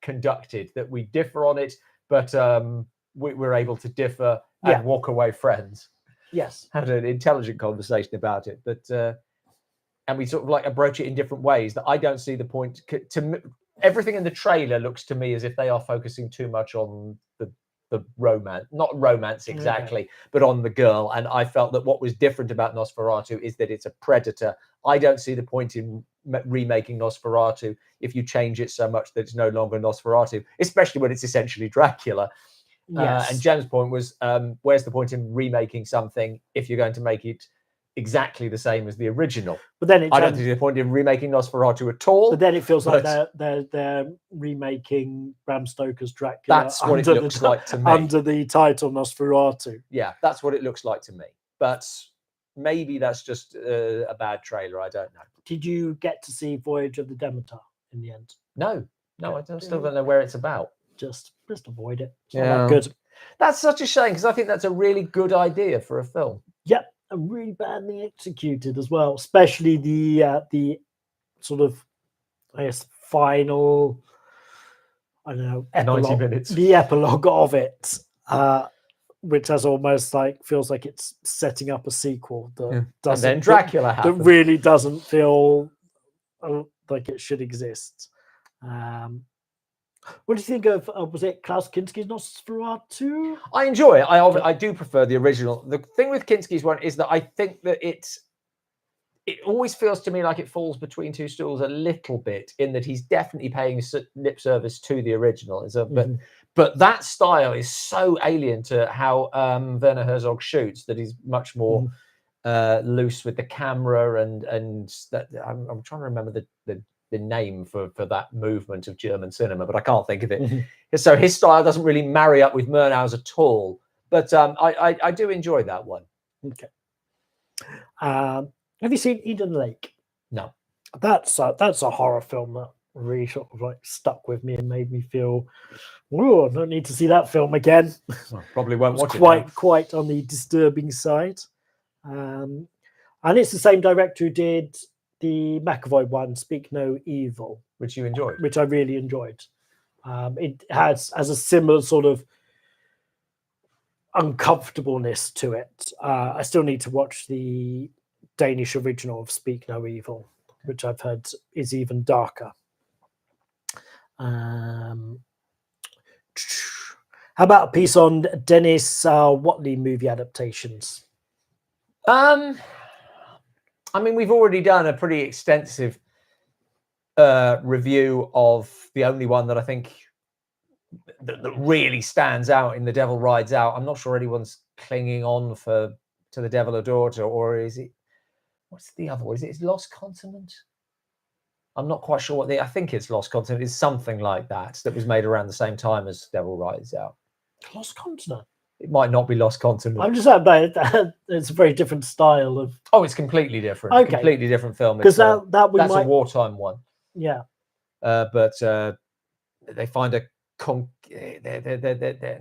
conducted. That we differ on it, but we're able to differ and walk away friends. Yes, had an intelligent conversation about it, but and we sort of like approach it in different ways. That I don't see the point. Everything in the trailer looks to me as if they are focusing too much on the romance, not romance exactly, but on the girl. And I felt that what was different about Nosferatu is that it's a predator. I don't see the point in remaking Nosferatu if you change it so much that it's no longer Nosferatu, especially when it's essentially Dracula. Yes. And Jem's point was, where's the point in remaking something if you're going to make it exactly the same as the original. But then I don't think there's a point in remaking Nosferatu at all. But then it feels like they're remaking Bram Stoker's Dracula. That's what it looks like to me. Under the title Nosferatu. Yeah, that's what it looks like to me. But maybe that's just a bad trailer. I don't know. Did you get to see Voyage of the Demeter in the end? No, I still don't know where it's about. Just avoid it. It's not that good. That's such a shame because I think that's a really good idea for a film. Yep, and really badly executed as well. Especially the sort of, I guess, final, I don't know, epilogue, 90 minutes. The epilogue of it, which has almost like feels like it's setting up a sequel that doesn't. And then Dracula happens. That really doesn't feel like it should exist. What do you think of? Was it Klaus Kinski's Nosferatu? I enjoy it. I do prefer the original. The thing with Kinski's one is that I think that it always feels to me like it falls between two stools a little bit, in that he's definitely paying lip service to the original. But that style is so alien to how Werner Herzog shoots that he's much more loose with the camera and that. I'm trying to remember the name for that movement of German cinema, but I can't think of it. So his style doesn't really marry up with Murnau's at all. But I do enjoy that one. Okay. Have you seen Eden Lake? No. That's a horror film that really sort of like stuck with me and made me feel, oh, I don't need to see that film again. Well, probably won't watch it. Quite on the disturbing side. And it's the same director who did the McAvoy one, Speak No Evil, which you enjoyed, which I really enjoyed. It has a similar sort of uncomfortableness to it. I still need to watch the Danish original of Speak No Evil, which I've heard is even darker. How about a piece on Dennis Wheatley movie adaptations? I mean, we've already done a pretty extensive review of the only one that I think that really stands out in The Devil Rides Out. I'm not sure anyone's clinging on to The Devil a Daughter, or is it? What's the other one? Is it Lost Continent? I'm not quite sure I think it's Lost Continent. It's something like that was made around the same time as Devil Rides Out. Lost Continent. It might not be Lost Continent. I'm just saying that it's a very different style of. Oh, it's completely different. Okay. Completely different film. Because that's a wartime one. Yeah. But they find a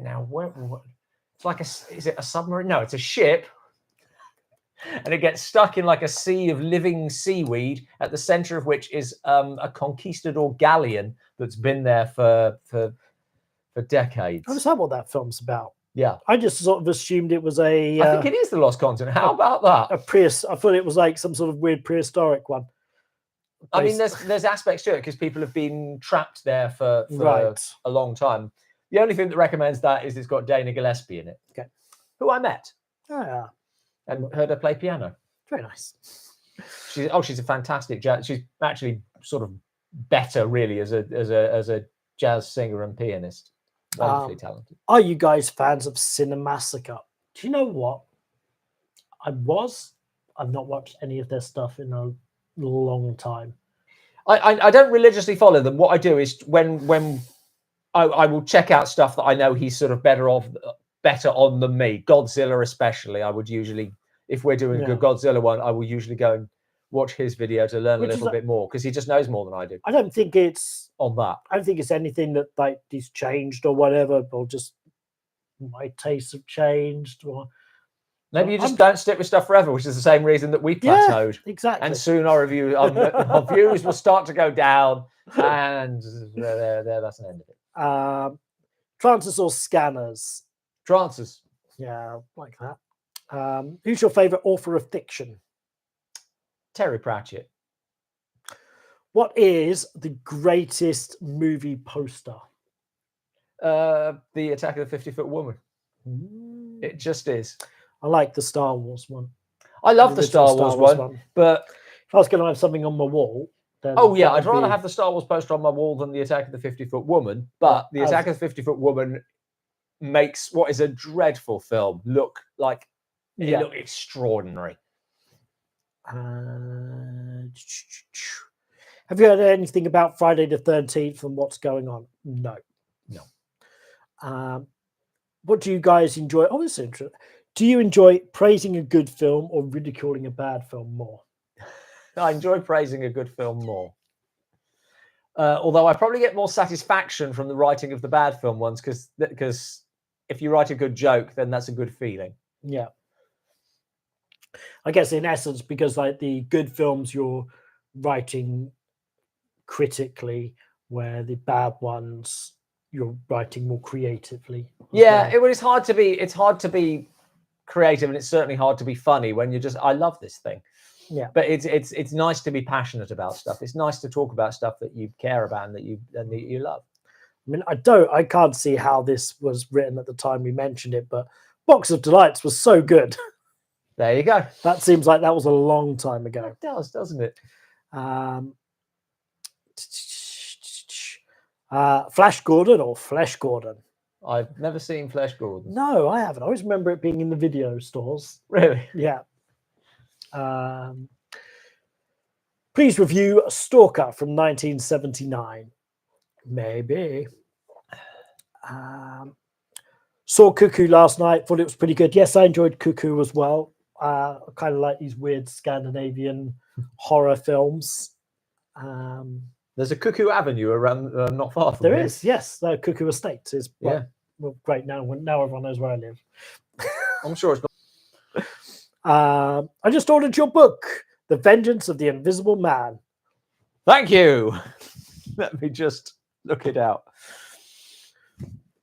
now where it's like is it a submarine? No, it's a ship. And it gets stuck in like a sea of living seaweed, at the center of which is a conquistador galleon that's been there for decades. I understand what that film's about. Yeah, I just sort of assumed it was a. I think it is The Lost Continent. How about that? I thought it was like some sort of weird prehistoric one. I mean, there's aspects to it because people have been trapped there for a long time. The only thing that recommends that is it's got Dana Gillespie in it. Okay, who I met. Oh, yeah. And heard her play piano. Very nice. She's a fantastic jazz. She's actually sort of better, really, as a jazz singer and pianist. Wonderfully talented. Are you guys fans of Cinemassacre? Do you know what? I've not watched any of their stuff in a long time. I don't religiously follow them. What I do is when I will check out stuff that I know he's sort of better on than me. Godzilla especially, I would usually, if we're doing a good Godzilla one, I will usually go and watch his video to learn a little bit more, because he just knows more than I do. I don't think it's on that. I don't think it's anything that like he's changed or whatever, or just my tastes have changed, or maybe you just don't stick with stuff forever, which is the same reason that we plateaued. Yeah, exactly. And soon our views will start to go down, and there that's an end of it. Trances or scanners? Trances. Yeah, like that. Who's your favorite author of fiction? Terry Pratchett. What is the greatest movie poster? The Attack of the 50-Foot Woman. It just is. I like the Star Wars one. I love the Star Wars one, but if I was going to have something on my wall, then I'd rather have the Star Wars poster on my wall than the Attack of the 50-Foot Woman. But the Attack of the 50-Foot Woman makes what is a dreadful film look like look extraordinary. Have you heard anything about Friday the 13th and what's going on? No. What do you guys enjoy? Oh, this is interesting. Do you enjoy praising a good film or ridiculing a bad film more? I enjoy praising a good film more. Although I probably get more satisfaction from the writing of the bad film ones, because if you write a good joke, then that's a good feeling. Yeah. I guess in essence, because like the good films you're writing critically, where the bad ones you're writing more creatively. Yeah, well. It's hard to be creative, and it's certainly hard to be funny when you're just, I love this thing. Yeah, but it's nice to be passionate about stuff. It's nice to talk about stuff that you care about and that you love. I mean, I can't see how this was written at the time we mentioned it, but Box of Delights was so good. There you go. That seems like that was a long time ago. It does, doesn't it? Flash Gordon or Flesh Gordon? I've never seen Flesh Gordon. No, I haven't. I always remember it being in the video stores. Really? Yeah. Please review Stalker from 1979. Maybe. Saw Cuckoo last night. Thought it was pretty good. Yes, I enjoyed Cuckoo as well. I kind of like these weird Scandinavian horror films. There's a Cuckoo Avenue around not far from there here. is, yes. The Cuckoo Estate is well, great now. Now everyone knows where I live. I'm sure it's not. I just ordered your book, The Vengeance of the Invisible Man. Thank you. Let me just look it out.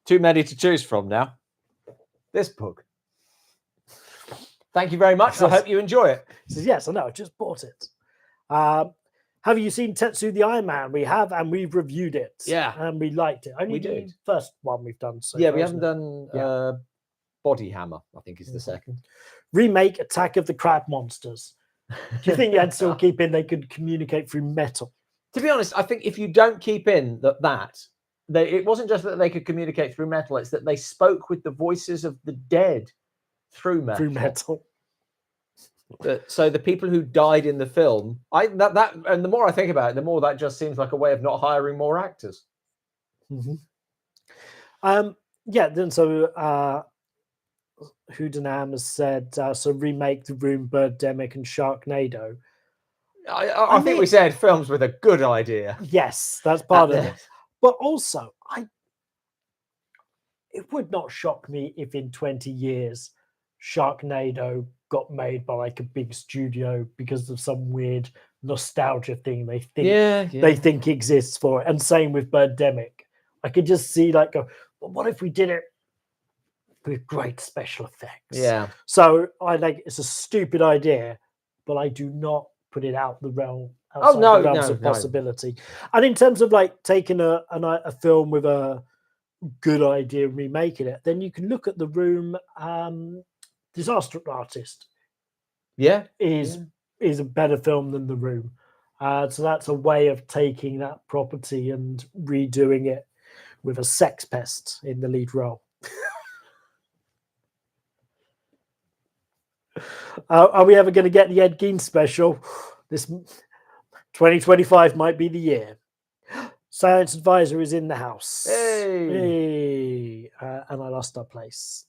Too many to choose from now. This book. Thank you very much. I hope you enjoy it. He says, yes, I know. I just bought it. Have you seen Tetsu the Iron Man? We have, and we've reviewed it. Yeah. And we liked it. Only the first one we've done. So yeah, we haven't done Body Hammer, I think is the second. Remake Attack of the Crab Monsters. Do you think you'd still keep in they could communicate through metal? To be honest, I think if you don't keep in it wasn't just that they could communicate through metal, it's that they spoke with the voices of the dead through metal. So the people who died in the film, and the more I think about it, the more that just seems like a way of not hiring more actors. Mm-hmm. Then so Houdenham has said so remake The Room, Birdemic, and Sharknado. I think we said films with a good idea. Yes, that's part of it. But also, it would not shock me if in 20 years Sharknado got made by like a big studio because of some weird nostalgia thing they think exists for it. And same with Birdemic. I could just see like well, what if we did it with great special effects? Yeah. So it's a stupid idea, but I do not put it out the realm. The realms of possibility. And in terms of like taking a film with a good idea and remaking it, then you can look at The Room. Disaster Artist is a better film than The Room. So that's a way of taking that property and redoing it with a sex pest in the lead role. Are we ever going to get the Ed Gein special? This 2025 might be the year. Science Advisor is in the house. Hey. And I lost our place.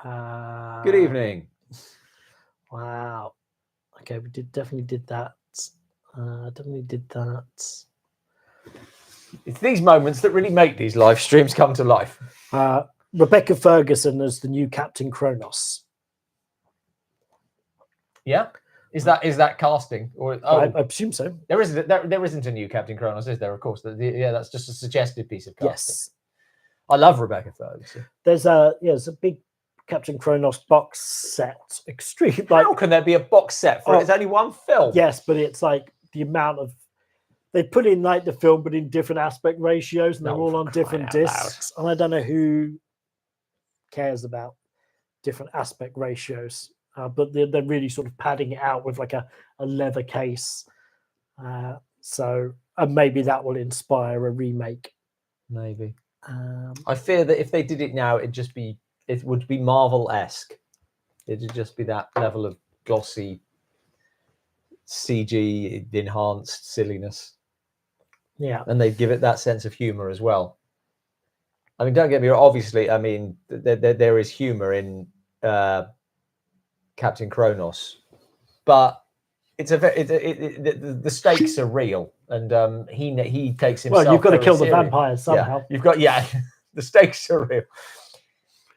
Good evening. Wow. Okay, we definitely did that. It's these moments that really make these live streams come to life. Rebecca Ferguson as the new Captain Kronos. Yeah. Is that casting? Or I presume so. There isn't a new Captain Kronos, is there? Of course. That's just a suggested piece of casting. Yes. I love Rebecca Ferguson. There's a big Captain Kronos box set. Extreme. How can there be a box set for it? It's only one film. Yes, but it's like the amount of they put in like the film, but in different aspect ratios, and they're all on different discs. And I don't know who cares about different aspect ratios, but they're really sort of padding it out with like a leather case. So maybe that will inspire a remake. Maybe. I fear that if they did it now, it would be Marvel-esque. It'd just be that level of glossy CG enhanced silliness. Yeah. And they give it that sense of humor as well. I mean, don't get me wrong, obviously, I mean, there is humor in Captain Kronos, but it's the stakes are real, and he takes himself. Well, you've got to kill the serious. vampires somehow. Yeah, you've got the stakes are real.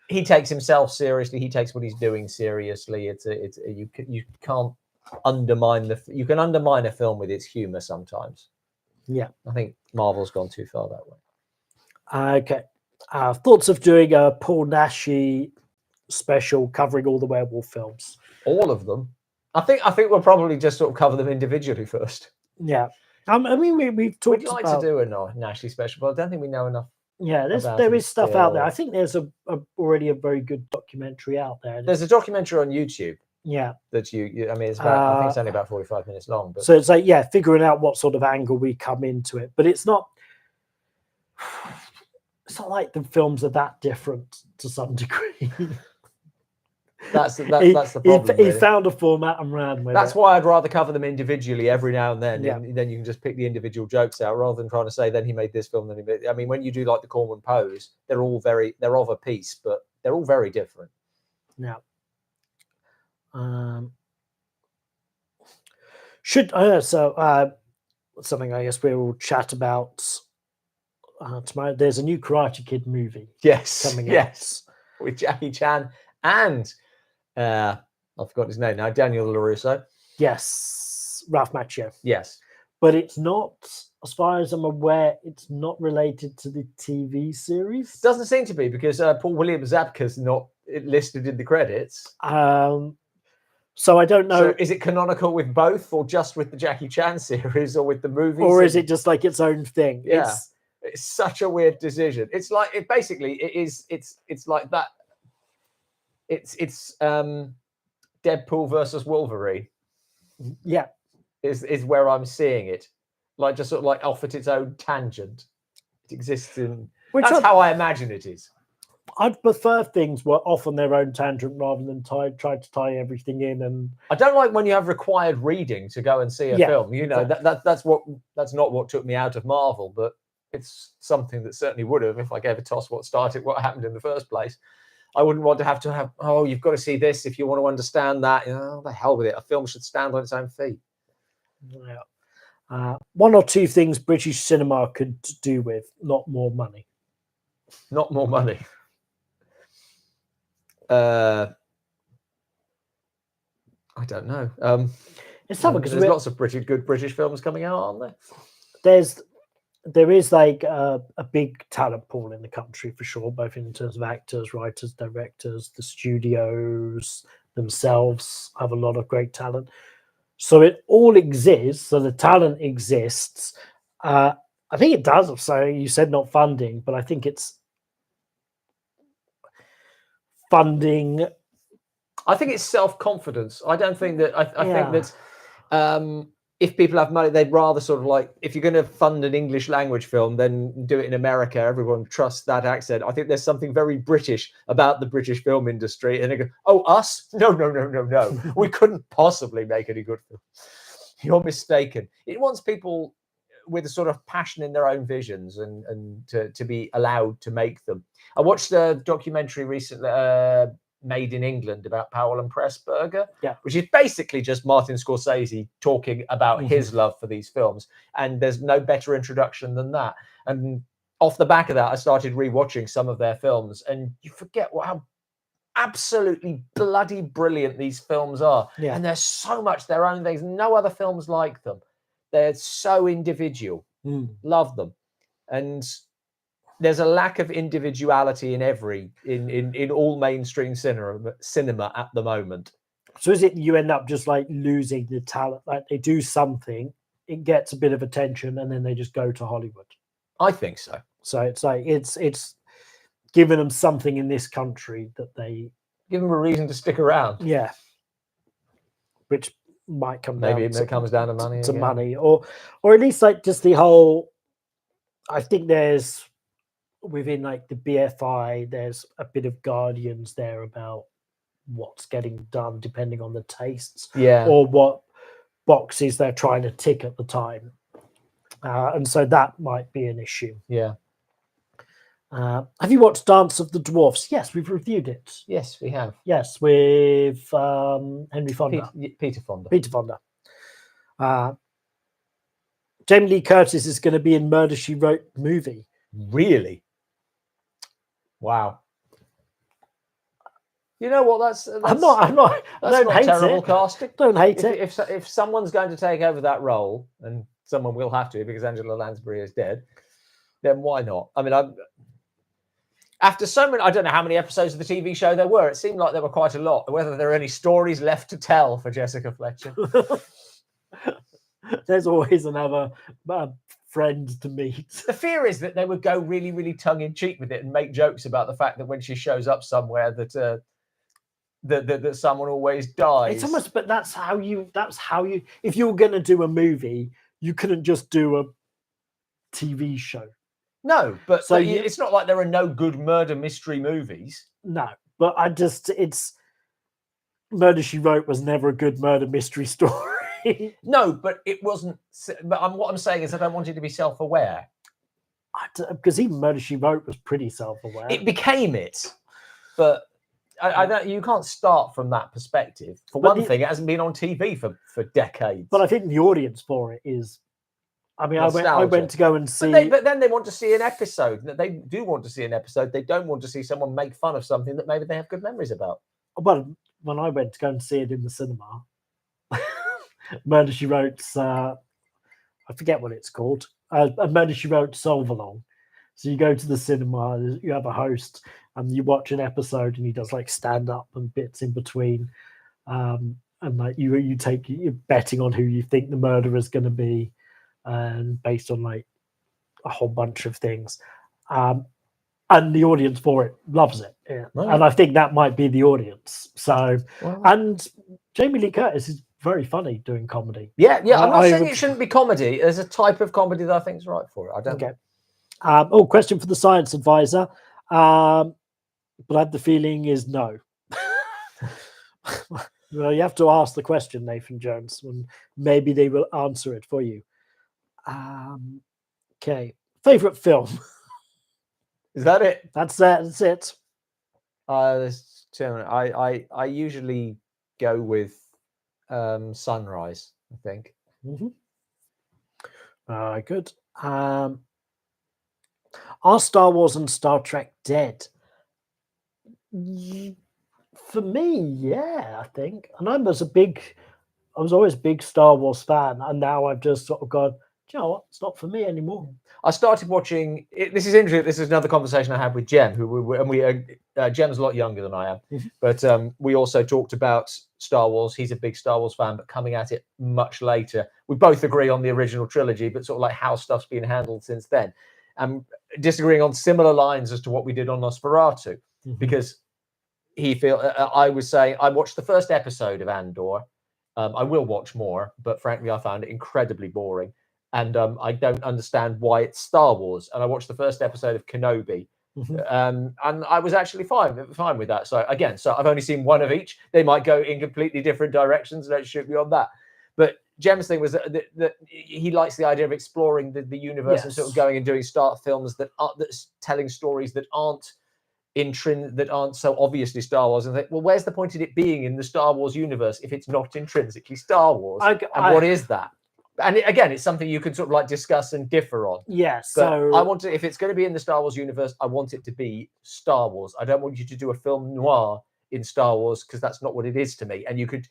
He takes himself seriously. He takes what he's doing seriously. You can't undermine you can undermine a film with its humor sometimes. Yeah, I think Marvel's gone too far that way. Okay. Thoughts of doing a Paul Naschy special covering all the werewolf films? All of them. I think we'll probably just sort of cover them individually first. Yeah. I mean, we've talked We'd like about... to do a Naschy special, but I don't think we know enough. Yeah, there is stuff out there. I think there's already a very good documentary out there. There's a documentary on YouTube. Yeah. That I mean, it's about, I think it's only about 45 minutes long. But... So it's like, yeah, figuring out what sort of angle we come into it. But it's not like the films are that different to some degree. That's the problem. He found a format and ran with it. That's why I'd rather cover them individually every now and then. Yeah. And then you can just pick the individual jokes out rather than trying to say, then he made this film, then he made... I mean, when you do like the Corman Pose, they're of a piece, but they're all very different. Yeah. Something I guess we will chat about tomorrow. There's a new Karate Kid movie. Coming out. With Jackie Chan and I forgot his name now, Daniel LaRusso. Yes, Ralph Macchio. Yes, but it's not, as far as I'm aware, it's not related to the TV series. Doesn't seem to be, because Paul William Zabka's not listed in the credits. So I don't know. So is it canonical with both, or just with the Jackie Chan series, or with the movies? Or is it just like its own thing? Yeah, it's such a weird decision. It's like it's like that. It's Deadpool versus Wolverine. Yeah, is where I'm seeing it, like just sort of like off at its own tangent. It exists in. That's how I imagine it is. I'd prefer things were off on their own tangent rather than try to tie everything in. And I don't like when you have required reading to go and see a film. You know, that's not what took me out of Marvel, but it's something that certainly would have if I gave a toss what happened in the first place. I wouldn't want to have, oh, you've got to see this if you want to understand that. You know, the hell with it. A film should stand on its own feet. Yeah. One or two things British cinema could do with, not more money. Not more money. I don't know. It's something because there's lots of good British films coming out, aren't there? There is like a big talent pool in the country for sure, both in terms of actors, writers, directors. The studios themselves have a lot of great talent. So it all exists. So the talent exists. I think it does. So you said not funding, but I think it's funding. I think it's self-confidence. I don't think that. I think that if people have money, they'd rather sort of like, if you're going to fund an English language film, then do it in America. Everyone trusts that accent. I think there's something very British about the British film industry. And they go, oh, us? No. We couldn't possibly make any good film. You're mistaken. It wants people with a sort of passion in their own visions and to be allowed to make them. I watched a documentary recently, Made in England, about Powell and Pressburger, which is basically just Martin Scorsese talking about his love for these films. And there's no better introduction than that. And off the back of that, I started rewatching some of their films, and you forget how absolutely bloody brilliant these films are. Yeah. And there's so much their own things. No other films like them. They're so individual. Love them. And there's a lack of individuality in all mainstream cinema at the moment. So is it you end up just like losing the talent? Like they do something, it gets a bit of attention, and then they just go to Hollywood. I think so. So it's like it's giving them something in this country that they give them a reason to stick around. Yeah, which might come maybe down it comes down to money. Money, or at least like just the whole. I think there's. Within like the BFI, there's a bit of guardians there about what's getting done depending on the tastes, or what boxes they're trying to tick at the time. And so that might be an issue. Yeah. Have you watched Dance of the Dwarfs? Yes, we've reviewed it. Yes, we have. Yes, with Henry Fonda. Peter Fonda. Peter Fonda. Jamie Lee Curtis is going to be in Murder, She Wrote movie. Really? Wow. You know what? That's I'm not. I don't hate terrible it. casting. Don't hate it. If someone's going to take over that role, and someone will have to because Angela Lansbury is dead, then why not? I mean, after so many, I don't know how many episodes of the TV show there were. It seemed like there were quite a lot. Whether there are any stories left to tell for Jessica Fletcher. There's always another friend to meet. The fear is that they would go really, really tongue-in-cheek with it and make jokes about the fact that when she shows up somewhere that that someone always dies. It's almost, but that's how you. If you were going to do a movie, you couldn't just do a TV show. No, but so it's not like there are no good murder mystery movies. No, but it's Murder, She Wrote was never a good murder mystery story. No, but it wasn't. But what I'm saying is I don't want it to be self-aware. Because even Murder, She Wrote was pretty self-aware. It became it, but I don't. You can't start from that perspective. For one thing, it hasn't been on TV for decades. But I think the audience for it is. I mean, I went to go and see. But then they want to see an episode. They do want to see an episode. They don't want to see someone make fun of something that maybe they have good memories about. Well, when I went to go and see it in the cinema, Murder, She Wrote's, I forget what it's called, Murder, She Wrote Solve-Along. So you go to the cinema, you have a host, and you watch an episode, and he does like stand up and bits in between, and like you're betting on who you think the murderer is going to be, and based on like a whole bunch of things, and the audience for it loves it, and I think that might be the audience. So, and Jamie Lee Curtis is very funny doing comedy. Yeah. I'm not saying it shouldn't be comedy. There's a type of comedy that I think is right for it. I don't. Okay. Question for the science advisor. But I have the feeling is no. Well, you have to ask the question, Nathan Jones, and maybe they will answer it for you. Okay. Favorite film? Is that it? That's it. I usually go with Sunrise, I think. Good. Are Star Wars and Star Trek dead? For me, yeah, I think. And I was always a big Star Wars fan, and now I've just sort of gone, you know what? It's not for me anymore. I started watching. This is interesting. This is another conversation I had with Jem, Jem's a lot younger than I am, but we also talked about Star Wars. He's a big Star Wars fan, but coming at it much later. We both agree on the original trilogy, but sort of like how stuff's been handled since then. Disagreeing on similar lines as to what we did on Nosferatu, because I was saying I watched the first episode of Andor. I will watch more, but frankly, I found it incredibly boring. And I don't understand why it's Star Wars. And I watched the first episode of Kenobi, and I was actually fine with that. So again, I've only seen one of each. They might go in completely different directions. Don't shoot me on that. But Jem's thing was that he likes the idea of exploring the universe and sort of going and doing films that's telling stories that aren't so obviously Star Wars. And think, well, where's the point in it being in the Star Wars universe if it's not intrinsically Star Wars? What is that? And again, it's something you can sort of like discuss and differ on. Yes. But so I want to, if it's going to be in the Star Wars universe, I want it to be Star Wars. I don't want you to do a film noir in Star Wars because that's not what it is to me. And you can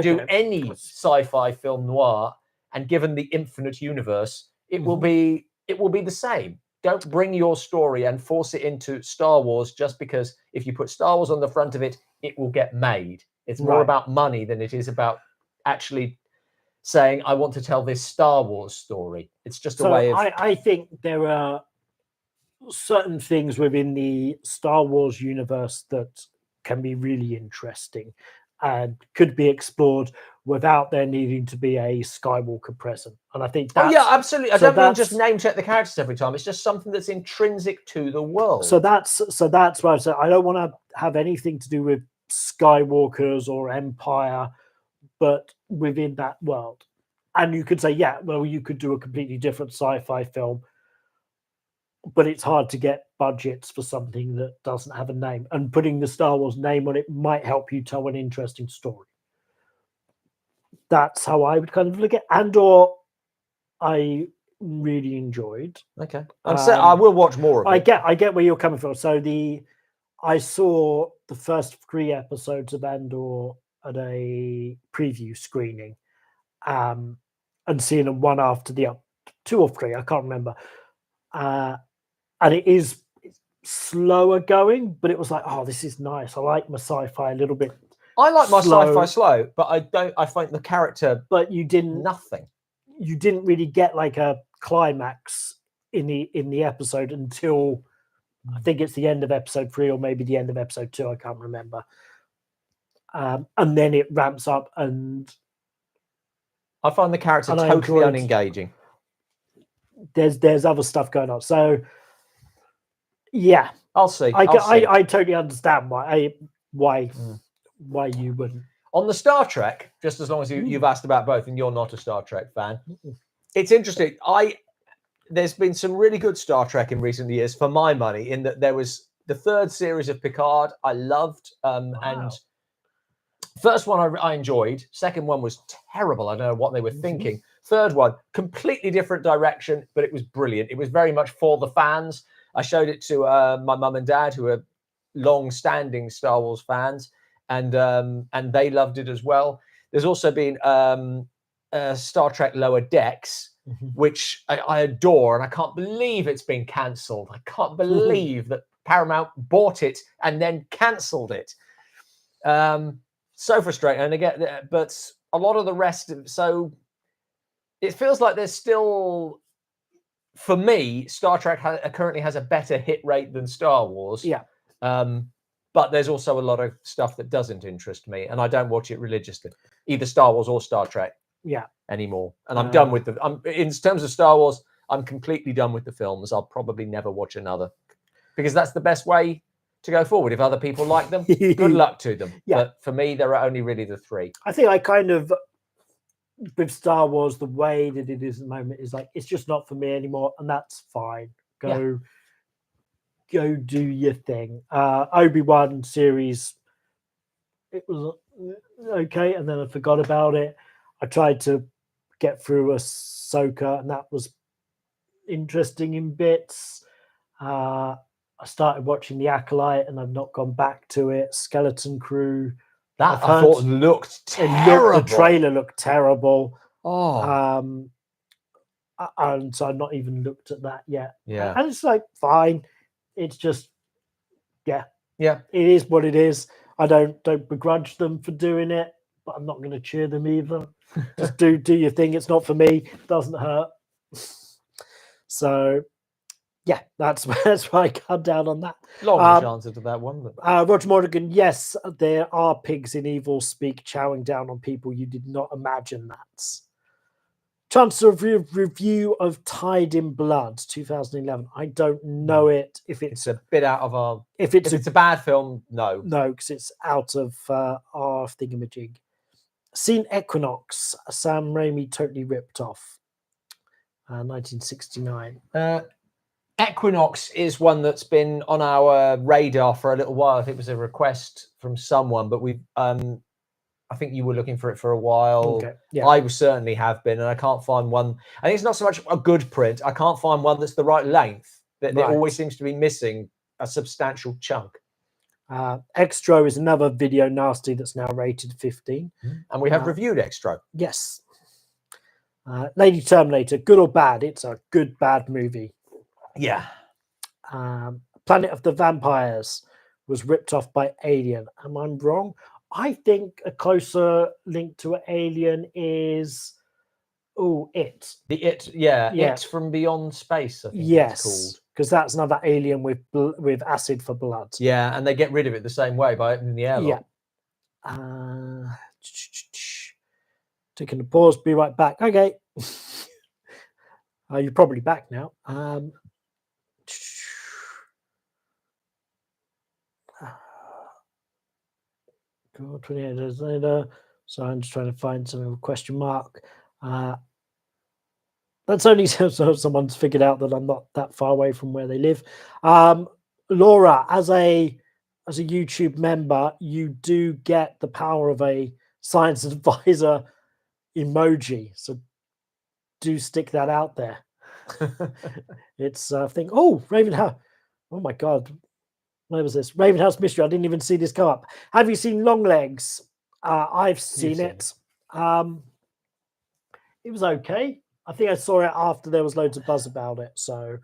do any sci-fi film noir, and given the infinite universe, it will be the same. Don't bring your story and force it into Star Wars just because if you put Star Wars on the front of it, it will get made. It's more about money than it is about actually saying, I want to tell this Star Wars story. It's just a way of... I think there are certain things within the Star Wars universe that can be really interesting and could be explored without there needing to be a Skywalker present. And I think that's... Oh, yeah, absolutely. I don't mean just name check the characters every time. It's just something that's intrinsic to the world. So that's why I said I don't want to have anything to do with Skywalkers or Empire, but within that world. And you could say, yeah, well, you could do a completely different sci-fi film, but it's hard to get budgets for something that doesn't have a name. And putting the Star Wars name on it might help you tell an interesting story. That's how I would kind of look at Andor. I really enjoyed. Okay, I will watch more of it. I get where you're coming from. So I saw the first 3 episodes of Andor at a preview screening, and seeing them one after the other, 2 or 3, I can't remember. And it is slower going, but it was like, oh, this is nice. I like my sci-fi a little bit. I like my sci-fi slow, but I find the character. But you didn't. Nothing. You didn't really get like a climax in the episode until I think it's the end of episode 3 or maybe the end of episode 2. I can't remember. And then it ramps up, and I find the character totally unengaging. There's other stuff going on. So yeah, I'll see. I totally understand why you wouldn't. On the Star Trek, just as long as you've asked about both, and you're not a Star Trek fan, it's interesting. There's been some really good Star Trek in recent years, for my money, in that there was the 3rd series of Picard I loved, and first one I enjoyed. Second one was terrible. I don't know what they were thinking. Third one, completely different direction, but it was brilliant. It was very much for the fans. I showed it to my mum and dad, who are long-standing Star Wars fans, and they loved it as well. There's also been Star Trek Lower Decks, which I adore, and I can't believe it's been cancelled. I can't believe that Paramount bought it and then cancelled it. So frustrating. And again, but a lot of the rest, so it feels like there's still, for me, Star Trek currently has a better hit rate than Star Wars. Yeah. But there's also a lot of stuff that doesn't interest me, and I don't watch it religiously, either Star Wars or Star Trek. Yeah. Anymore. And I'm done with in terms of Star Wars, I'm completely done with the films. I'll probably never watch another, because that's the best way to go forward. If other people like them, good luck to them. Yeah. But for me, there are only really the 3. I think I kind of, with Star Wars, the way that it is at the moment is like, it's just not for me anymore, and that's fine. Go do your thing. Obi-Wan series, it was okay, and then I forgot about it. I tried to get through Ahsoka, and that was interesting in bits. I started watching The Acolyte, and I've not gone back to it. Skeleton Crew. That I thought looked terrible. The trailer looked terrible. Oh. And so I've not even looked at that yet. Yeah. And it's like, fine. It's just, yeah. It is what it is. I don't begrudge them for doing it, but I'm not going to cheer them either. Just do your thing. It's not for me. It doesn't hurt. So, yeah, that's why I cut down on that. Long answer to that one. But... Roger Morgan, yes, there are pigs in evil speak chowing down on people. You did not imagine that. Chance of review of Tied in Blood, 2011. I don't know it. If it's a bit out of our... If it's a bad film, no. No, because it's out of our thingamajig. Seen Equinox, Sam Raimi totally ripped off. 1969. Equinox is one that's been on our radar for a little while. I think it was a request from someone, but we I think you were looking for it for a while. Okay. Yeah. I certainly have been, and I can't find one. I think it's not so much a good print. I can't find one that's the right length. There always seems to be missing a substantial chunk. Extro is another video nasty that's now rated 15. And we have reviewed Extro. Yes. Lady Terminator, good or bad? It's a good, bad movie. Yeah. Planet of the Vampires was ripped off by Alien. Am I wrong? I think a closer link to Alien is It. It from Beyond Space, I think it's called. Because that's another alien with acid for blood. Yeah, and they get rid of it the same way by opening the airlock. Yeah. Taking a pause, be right back. Okay. You're probably back now. God, 28 days later. So I'm just trying to find something with a question mark. That's only so someone's figured out that I'm not that far away from where they live. Laura, as a YouTube member, you do get the power of a science advisor emoji. So do stick that out there. It's thing. Oh, Ravenhouse. Oh my God. Where was this? Ravenhouse Mystery. I didn't even see this come up. Have you seen Longlegs? I've seen it. It was okay. I think I saw it after there was loads of buzz about it, so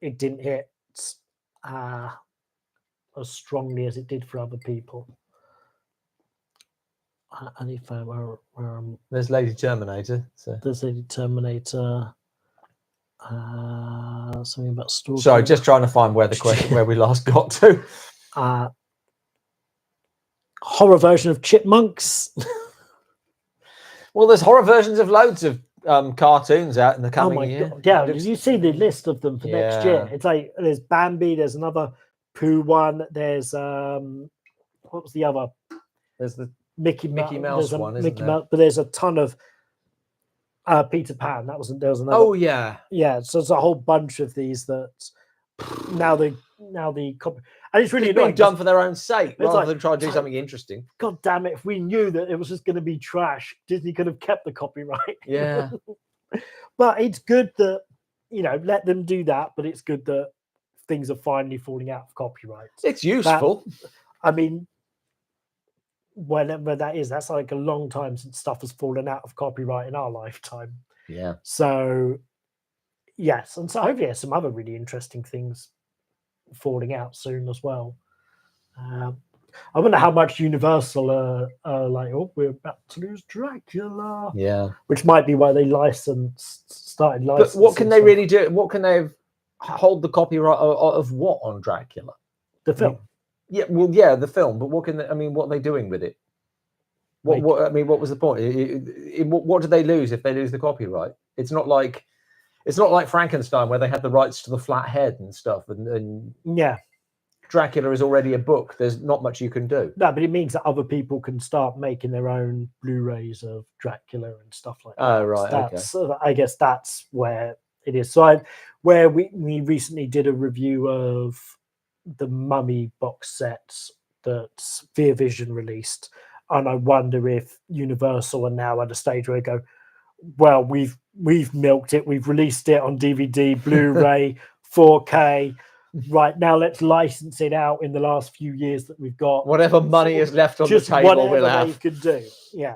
it didn't hit as strongly as it did for other people. I need to find where there's Lady Terminator. So. There's Lady Terminator. Something about stalking. Sorry, just trying to find where the question where we last got to. Horror version of Chipmunks. Well, there's horror versions of loads of cartoons out in the coming year. God. Yeah, did you see the list of them for next year? It's like there's Bambi, there's another Pooh one, there's what was the other? There's the Mickey Mouse one, isn't there? Mouse, but there's a ton of Peter Pan. There was another. Oh yeah. So there's a whole bunch of these that now the copy, and it's really being done for their own sake rather like, than trying to do something interesting. God damn it! If we knew that it was just going to be trash, Disney could have kept the copyright. Yeah. But it's good that let them do that. But it's good that things are finally falling out of copyright. It's useful. I mean, whenever that is, that's like a long time since stuff has fallen out of copyright in our lifetime. Yeah. So yes, and so hopefully there's some other really interesting things falling out soon as well. I wonder how much Universal are like, oh, we're about to lose Dracula. Yeah. Which might be why they started licensing. But what can they really do? What can they hold the copyright of what on Dracula? The film. Yeah, well, yeah, the film. But what can they, what are they doing with it? What what was the point? What do they lose if they lose the copyright? It's not like Frankenstein where they had the rights to the flat head and stuff, and yeah. Dracula is already a book. There's not much you can do. No, but it means that other people can start making their own Blu-rays of Dracula and stuff like that. Oh, right. Okay. I guess that's where it is. So where we recently did a review of the Mummy box sets that Fear Vision released. And I wonder if Universal are now at a stage where they go, well, we've milked it. We've released it on DVD, Blu-ray, 4K. Right now, let's license it out in the last few years that we've got. Whatever money is left on the table, we'll have. They could do, yeah.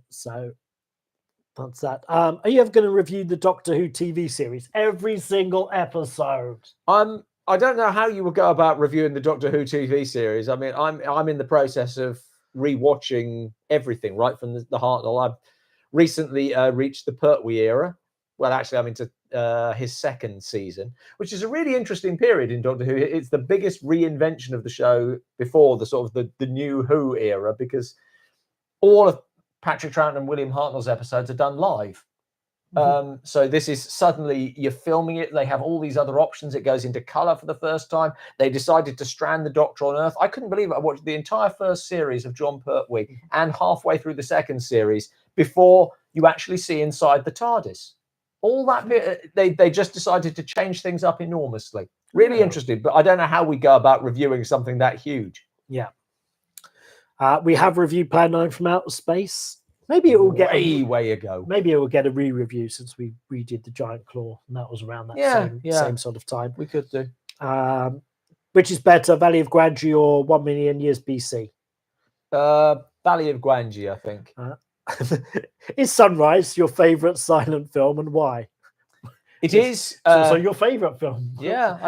So that's that. Are you ever going to review the Doctor Who TV series? Every single episode. I don't know how you would go about reviewing the Doctor Who TV series. I mean, I'm in the process of rewatching everything right from the Hartnell. I've recently reached the Pertwee era. Well, actually, I'm into his second season, which is a really interesting period in Doctor Who. It's the biggest reinvention of the show before the sort of the new Who era, because all of Patrick Troughton and William Hartnell's episodes are done live. Mm-hmm. So this is suddenly you're filming it. They have all these other options. It goes into color for the first time. They decided to strand the Doctor on Earth. I couldn't believe it. I watched the entire first series of John Pertwee and halfway through the second series before you actually see inside the TARDIS. All that bit, they just decided to change things up enormously. Really interesting, but I don't know how we go about reviewing something that huge. Yeah. We have review Plan 9 from Outer Space. Maybe it will get way ago. Maybe it will get a re-review since we redid the Giant Claw, and that was around that same sort of time. We could do. Which is better, Valley of Gwangi or 1 Million Years BC? Valley of Gwangi, I think. Is Sunrise your favourite silent film, and why? It is. So your favourite film? Yeah.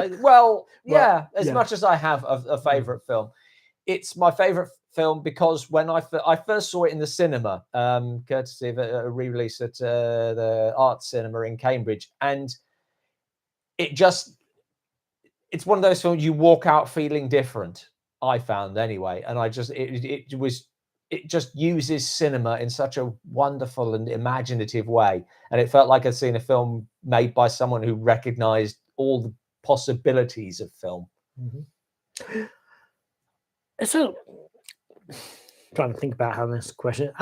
As much as I have a favourite film, it's my favourite film because when I first saw it in the cinema, courtesy of a re-release at the Art Cinema in Cambridge, and it's one of those films you walk out feeling different. I found anyway, and it just uses cinema in such a wonderful and imaginative way. And it felt like I'd seen a film made by someone who recognized all the possibilities of film. Mm-hmm. So, trying to think about how this question.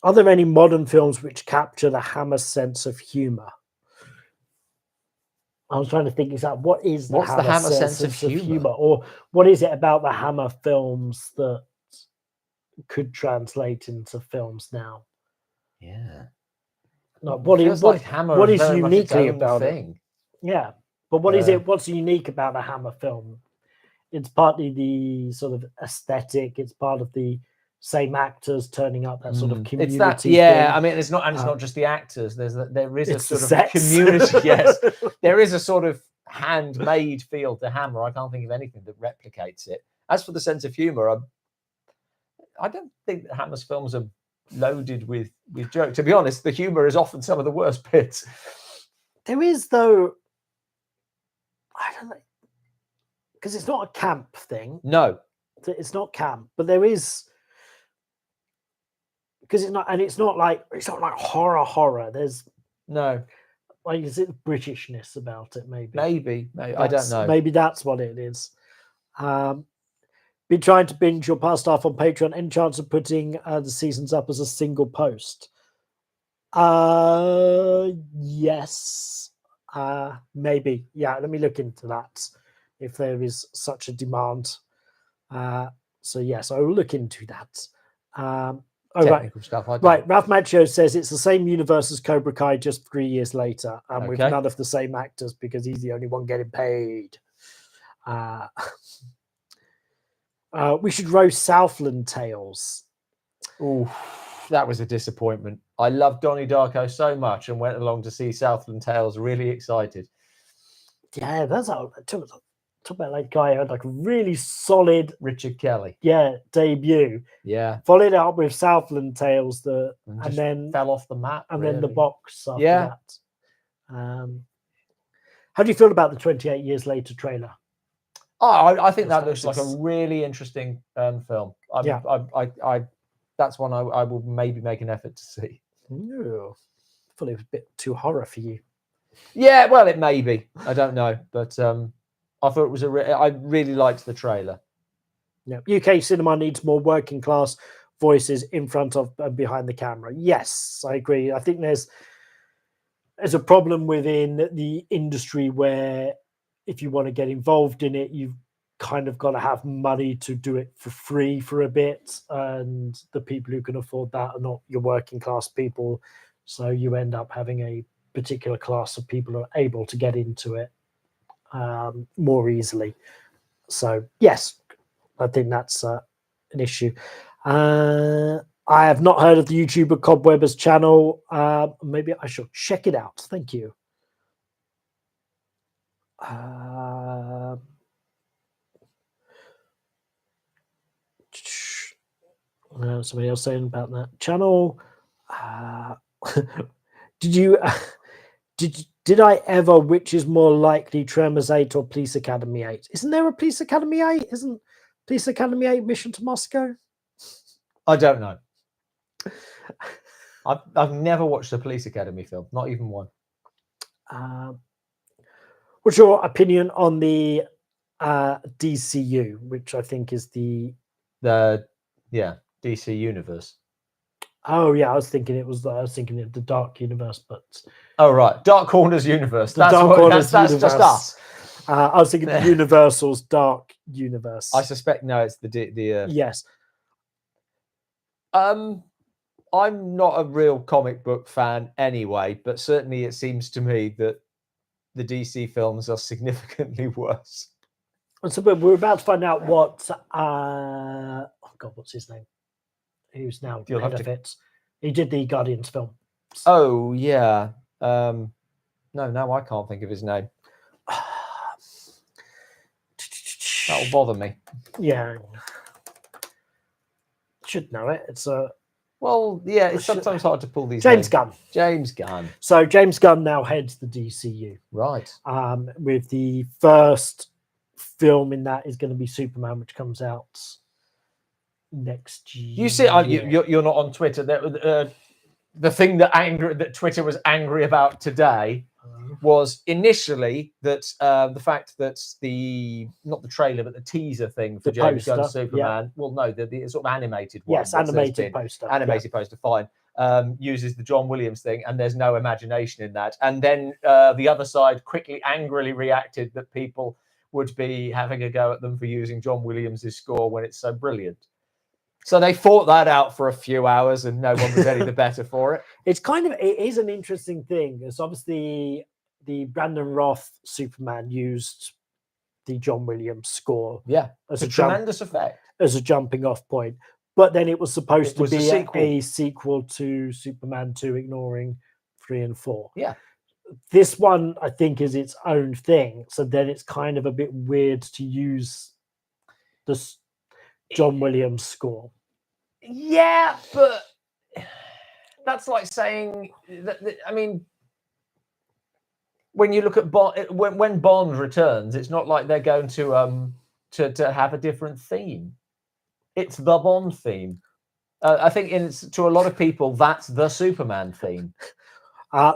Are there any modern films which capture the Hammer sense of humor? I was trying to think exactly what is the Hammer sense of humor, or what is it about the Hammer films that could translate into films now? Yeah. No, what is uniquely about it? Yeah, but what is it? What's unique about a Hammer film? It's partly the sort of aesthetic. It's part of the same actors turning up, that sort of community. It's that, thing. I mean, it's not just the actors. There is a sort of community. Yes, there is a sort of handmade feel to Hammer. I can't think of anything that replicates it. As for the sense of humor, I don't think that Hammer's films are loaded with jokes. To be honest, the humor is often some of the worst bits. There is, though. I don't know, because it's not a camp thing. No, it's not camp, but there is, because it's not like horror. There's no, like, is it Britishness about it? Maybe I don't know. Maybe that's what it is. Been trying to binge your past stuff on Patreon. Any chance of putting the seasons up as a single post? Yes. Maybe. Yeah, let me look into that if there is such a demand. So yes, I will look into that. Technical stuff. Right, Ralph Macchio says it's the same universe as Cobra Kai, just 3 years later, and with none of the same actors because he's the only one getting paid. We should roast Southland Tales. Oh, that was a disappointment. I loved Donnie Darko so much and went along to see Southland Tales really excited. Yeah, that's how talk about like guy who had like a really solid Richard Kelly. Yeah, debut. Yeah. Followed it up with Southland Tales and then fell off the map. And then the box after that. How do you feel about the 28 Years Later trailer? I think that looks like a really interesting film. That's one I will maybe make an effort to see. I thought it was a bit too horror for you. Yeah, well, it may be. I don't know, but I thought it was I really liked the trailer. Yeah, UK cinema needs more working class voices in front of and behind the camera. Yes, I agree. I think there's a problem within the industry where if you want to get involved in it, you've kind of got to have money to do it for free for a bit, and the people who can afford that are not your working class people, so you end up having a particular class of people who are able to get into it more easily. So yes, I think that's an issue. I have not heard of the YouTuber Cobwebber's channel. Maybe I should check it out. Thank you. Somebody else saying about that channel. Did I ever, which is more likely, Tremors 8 or Police Academy 8? Isn't there a Police Academy 8? Isn't Police Academy 8 Mission to Moscow? I don't know. I've never watched a Police Academy film, not even one. What's your opinion on the DCU, which I think is the DC universe? Oh yeah, I was thinking of the Dark Universe, but right, Dark Corners universe. That's just us. I was thinking of Universal's Dark Universe. I suspect it's the yes. I'm not a real comic book fan anyway, but certainly it seems to me that the DC films are significantly worse. So we're about to find out what what's his name? Who's now head of it? He did the Guardians film. Oh yeah. No, I can't think of his name. That'll bother me. Yeah. Should know it. It's it's sometimes hard to pull these. James Gunn. So James Gunn now heads the DCU. Right. With the first film in that is going to be Superman, which comes out next year. You see, you're not on Twitter. The thing that Twitter was angry about today was initially that the fact that not the trailer but the teaser thing for James Gunn's Superman. Yeah. Well, no, the sort of animated one. Yes, animated poster. Animated poster, fine. uses the John Williams thing, and there's no imagination in that. And then the other side quickly, angrily reacted that people would be having a go at them for using John Williams's score when it's so brilliant. So they fought that out for a few hours, and no one was any the better for it. It is an interesting thing. It's obviously the Brandon Roth Superman used the John Williams score. Yeah, as a tremendous effect. As a jumping off point. But then it was supposed to be a sequel to Superman 2, ignoring 3 and 4. Yeah. This one, I think, is its own thing. So then it's kind of a bit weird to use this John Williams score. Yeah, but that's like saying that I mean, when you look at Bond, when Bond returns, it's not like they're going to have a different theme. It's the Bond theme. I think to a lot of people, that's the Superman theme.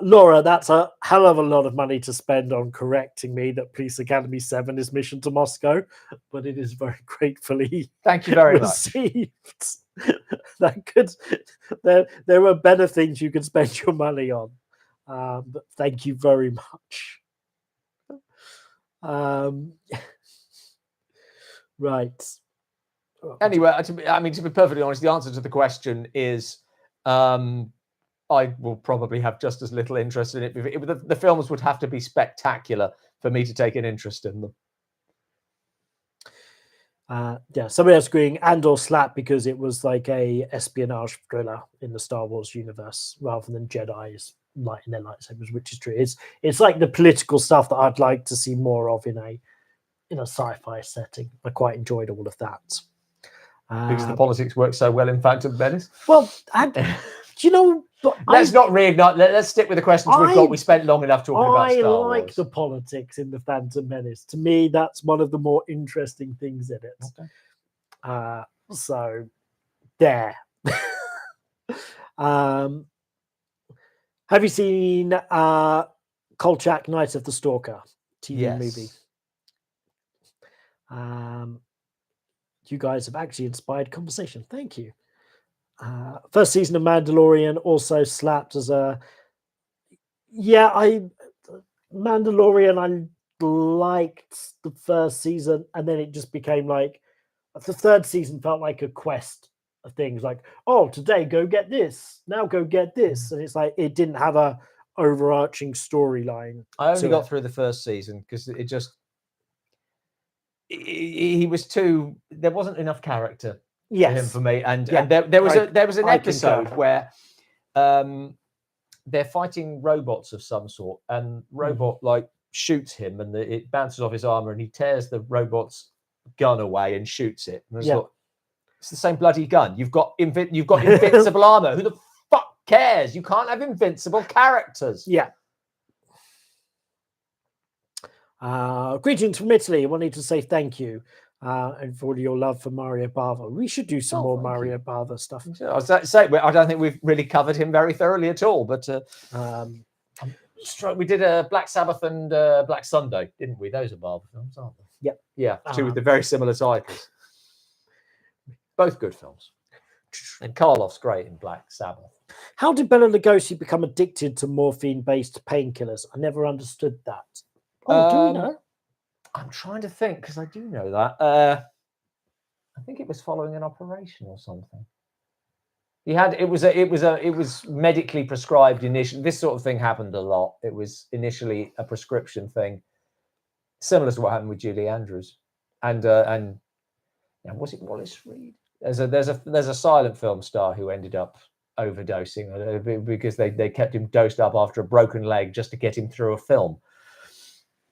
Laura, that's a hell of a lot of money to spend on correcting me that Police Academy 7 is Mission to Moscow, but it is very gratefully thank you very received. There are better things you can spend your money on. But thank you very much. Right. Anyway, to be perfectly honest, the answer to the question is I will probably have just as little interest in it. The films would have to be spectacular for me to take an interest in them. Yeah, somebody else agreeing Andor slapped because it was like a espionage thriller in the Star Wars universe rather than Jedi's lighting their lightsabers, which is true. It's like the political stuff that I'd like to see more of in a sci-fi setting. I quite enjoyed all of that. Because the politics work so well in Phantom Menace. Well, you know, let's not reignite. Let's stick with the questions we've got. We spent long enough talking about Star Wars. I like the politics in the Phantom Menace. To me, that's one of the more interesting things in it. Okay. So, there. Have you seen Kolchak, Night of the Stalker TV movie? You guys have actually inspired conversation. Thank you. First season of Mandalorian also slapped as a Mandalorian. I liked the first season, and then it just became like the third season felt like a quest of things like, oh, today go get this, now go get this, and it's like it didn't have a overarching storyline. I only got through the first season because it just he was too. There wasn't enough character. For him, for me, and there was an episode where they're fighting robots of some sort, and robot like shoots him, and it bounces off his armor, and he tears the robot's gun away and shoots it. And it's the same bloody gun. You've got invincible armor. Who the fuck cares? You can't have invincible characters. Yeah. Greetings from Italy. I wanted to say thank you. And for all your love for Mario Bava. We should do some more Mario Bava stuff. I was about to say, I don't think we've really covered him very thoroughly at all, but we did a Black Sabbath and Black Sunday, didn't we? Those are Bava films, aren't they? Yep. Yeah, two with the very similar titles. Both good films. And Karloff's great in Black Sabbath. How did Bela Lugosi become addicted to morphine-based painkillers? I never understood that. Oh, do you know? I'm trying to think because I do know that. I think it was following an operation or something. It was medically prescribed initially. This sort of thing happened a lot. It was initially a prescription thing, similar to what happened with Julie Andrews, and was it Wallace Reed? There's a silent film star who ended up overdosing because they kept him dosed up after a broken leg just to get him through a film.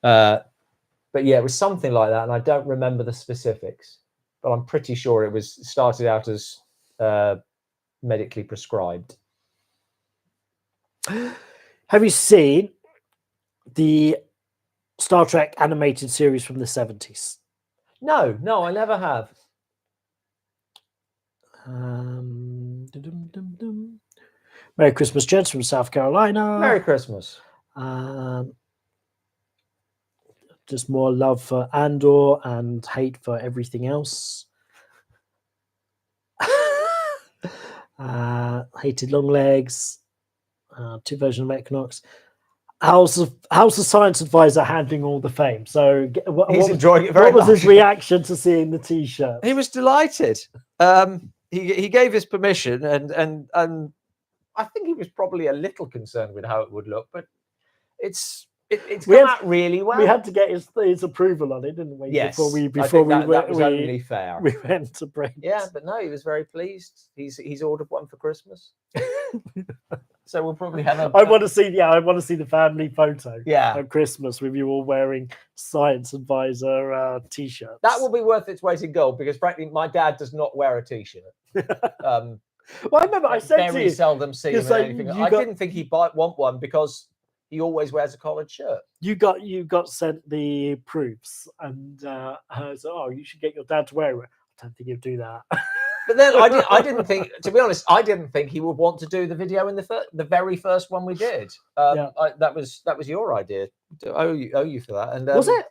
But yeah, it was something like that, and I don't remember the specifics, but I'm pretty sure it was started out as medically prescribed. Have you seen the Star Trek animated series from the 70s? No, I never have. Merry Christmas, gents from South Carolina. Merry Christmas. Just more love for Andor and hate for everything else. Hated long legs. 2 versions of Equinox. How's the science advisor handling all the fame? So He's enjoying it very much. What was his reaction to seeing the T-shirt? He was delighted. He gave his permission, and I think he was probably a little concerned with how it would look, but it's come out really well. We had to get his approval on it, didn't we? Yes, before that was only fair. We went to break. Yeah, but no, he was very pleased. He's ordered one for Christmas. So we'll probably have I want to see the family photo. Yeah, at Christmas with you all wearing science advisor T-shirts. That will be worth its weight in gold, because frankly, my dad does not wear a T-shirt. Well, I remember I said very to you, seldom see him in anything. I didn't think he'd want one because he always wears a collared shirt. You got sent the proofs, and I said, "Oh, you should get your dad to wear it." I don't think he'll do that. But then I didn't think, to be honest, I didn't think he would want to do the video in the very first one we did. That was your idea. I owe you for that. And was it?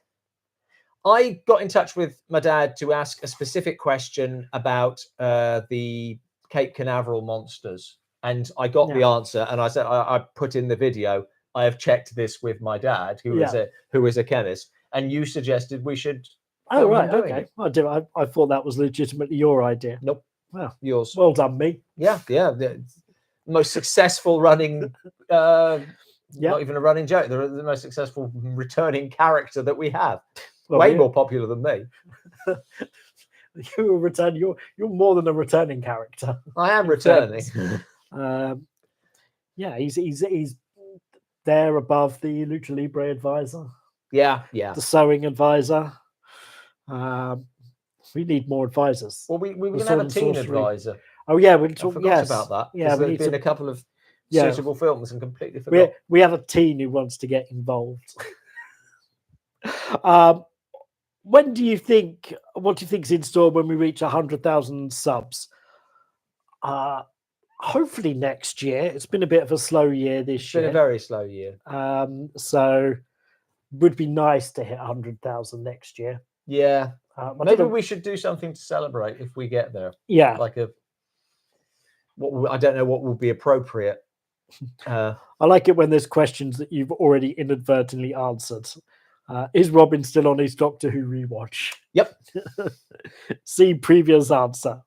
I got in touch with my dad to ask a specific question about the Cape Canaveral monsters, and I got the answer. And I said, I put in the video, I have checked this with my dad, who is a chemist, and you suggested we should. Oh, right, okay. I thought that was legitimately your idea. Nope. Well, yours. Well done, me. Yeah. The most successful running, not even a running joke, the most successful returning character that we have. Well, way more popular than me. You're more than a returning character. I am returning. He's there above the Lucha Libre advisor. Yeah. The sewing advisor. We need more advisors. Well, we were going to have a teen advisor. Oh yeah, we'll talk. I forgot about that. Yeah, there's been a couple of suitable films and completely forgot. We have a teen who wants to get involved. What do you think is in store when we reach 100,000 subs? Hopefully next year. It's been a bit of a slow year this year. It's been a very slow year. So would be nice to hit 100,000 next year. Yeah. Maybe we should do something to celebrate if we get there. Yeah. Like I don't know what will be appropriate. I like it when there's questions that you've already inadvertently answered. Is Robin still on his Doctor Who rewatch? Yep. See previous answer.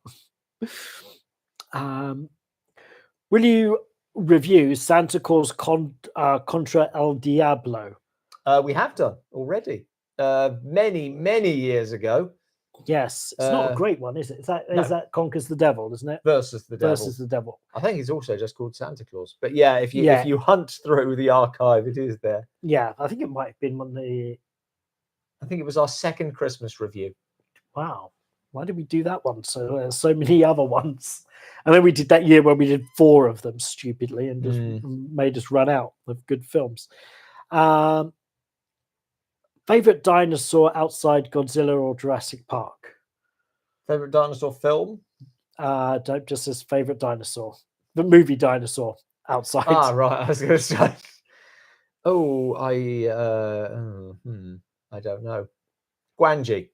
Will you review Santa Claus Contra El Diablo? We have done already. Many years ago. Yes, it's not a great one, is it? Is that Conquers the Devil, isn't it? Versus the Devil. I think it's also just called Santa Claus. But yeah, if you hunt through the archive, it is there. Yeah, I think it might have been I think it was our second Christmas review. Wow, why did we do that one? So many other ones, and then we did that year where we did 4 of them stupidly and just made us run out of good films. Favorite dinosaur outside Godzilla or Jurassic Park? Favorite dinosaur film? Don't just says favorite dinosaur. The movie Dinosaur outside. Ah, right. I was going to say. Oh, I don't know. Gwangi.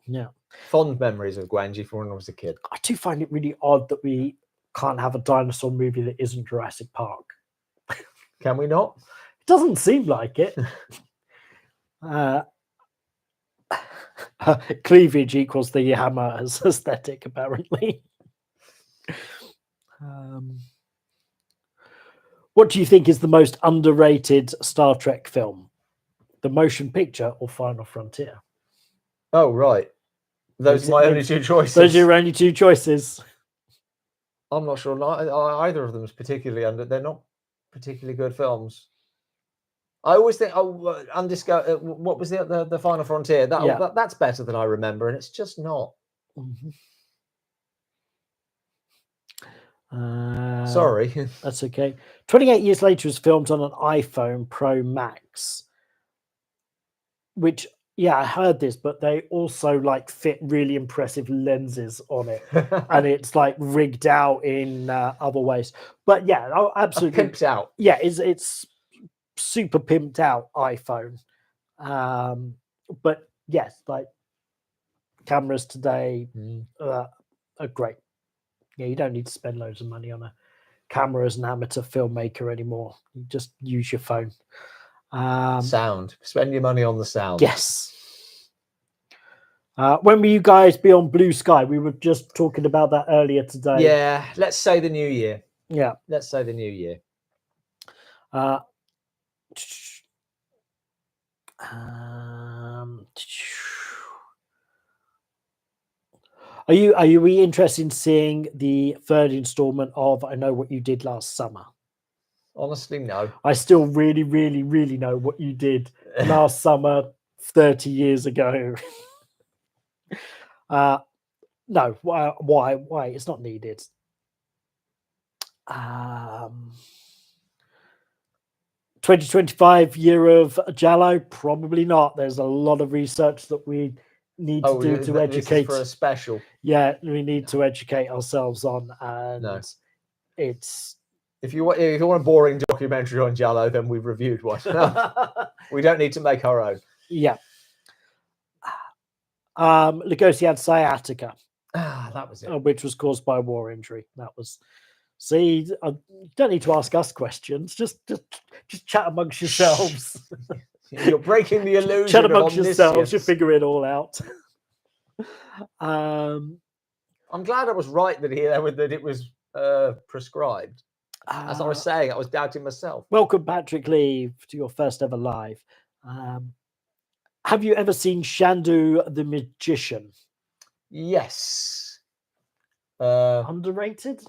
Yeah. Fond memories of Gwangi from when I was a kid. I do find it really odd that we can't have a dinosaur movie that isn't Jurassic Park. Can we not? It doesn't seem like it. Cleavage equals the hammer as aesthetic, apparently. What do you think is the most underrated Star Trek film? The motion picture or Final Frontier? Oh, right. Those are my only 2 choices. Those are your only 2 choices. I'm not sure either of them is particularly they're not particularly good films. I always think, what was the Final Frontier? That's better than I remember, and it's just not. Sorry. That's okay. 28 years later was filmed on an iPhone Pro Max, which, I heard this, but they also fit really impressive lenses on it, and it's rigged out in other ways. But yeah, absolutely pimped out. Yeah, it's super pimped out iPhone. But yes, cameras today are great. Yeah, you don't need to spend loads of money on a camera as an amateur filmmaker anymore. You just use your phone. Sound. Spend your money on the sound. Yes. When will you guys be on Blue Sky? We were just talking about that earlier today. Yeah, let's say the new year. Yeah. Let's say the new year. Are you interested in seeing the third installment of I Know What You Did Last Summer? Honestly, no. I still really, really, really know what you did last summer 30 years ago. No, why? It's not needed. 2025 year of Jallo? Probably not. There's a lot of research that we need to do to educate. This is for a special. Yeah, we need to educate ourselves on, and no. It's if you want a boring documentary on Jallo, then we've reviewed one. We don't need to make our own. Yeah. Lugosi had sciatica. That was it. Which was caused by a war injury. That was. See, you don't need to ask us questions. Just chat amongst yourselves. You're breaking the illusion. Chat amongst yourselves. You figure it all out. I'm glad I was right that it was prescribed. As I was saying, I was doubting myself. Welcome, Patrick Lee, to your first ever live. Have you ever seen Shandu the Magician? Yes. Underrated?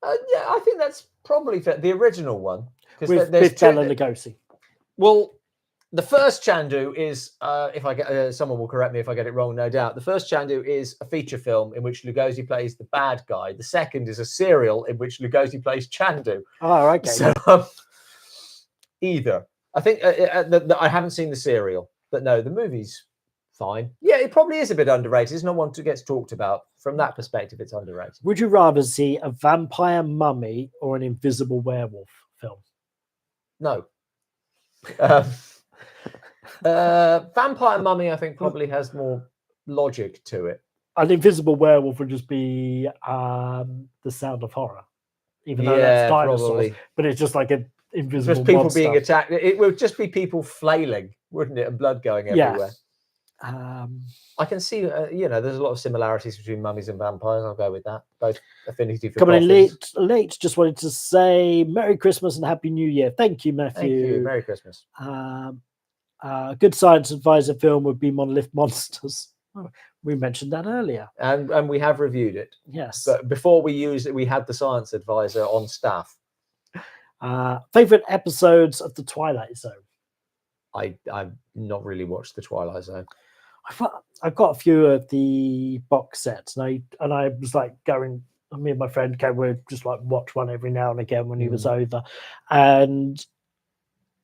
Yeah, I think that's probably fair. The original one. With Bela Lugosi. Well, the first Chandu is, if I get someone will correct me if I get it wrong, no doubt. The first Chandu is a feature film in which Lugosi plays the bad guy. The second is a serial in which Lugosi plays Chandu. Oh, okay. So either. I think I haven't seen the serial, but no, the movie's fine. Yeah, it probably is a bit underrated. It's not one that gets talked about. From that perspective, it's underrated. Would you rather see a vampire mummy or an invisible werewolf film? No. Vampire mummy, I think, probably has more logic to it. An invisible werewolf would just be The Sound of Horror, even though that's dinosaurs. Probably. But it's just like an invisible just people monster. Being attacked. It would just be people flailing, wouldn't it, and blood going everywhere. I can see, there's a lot of similarities between mummies and vampires. I'll go with that. Both affinity for coming in late. Just wanted to say Merry Christmas and Happy New Year. Thank you, Matthew. Thank you. Merry Christmas. Good science advisor film would be Monolith Monsters. We mentioned that earlier, and we have reviewed it. Yes, but before we used it, we had the science advisor on staff. Favorite episodes of the Twilight Zone? I've not really watched the Twilight Zone. I've got a few of the box sets, and I was like going. Me and my friend would just like watch one every now and again when he was over, and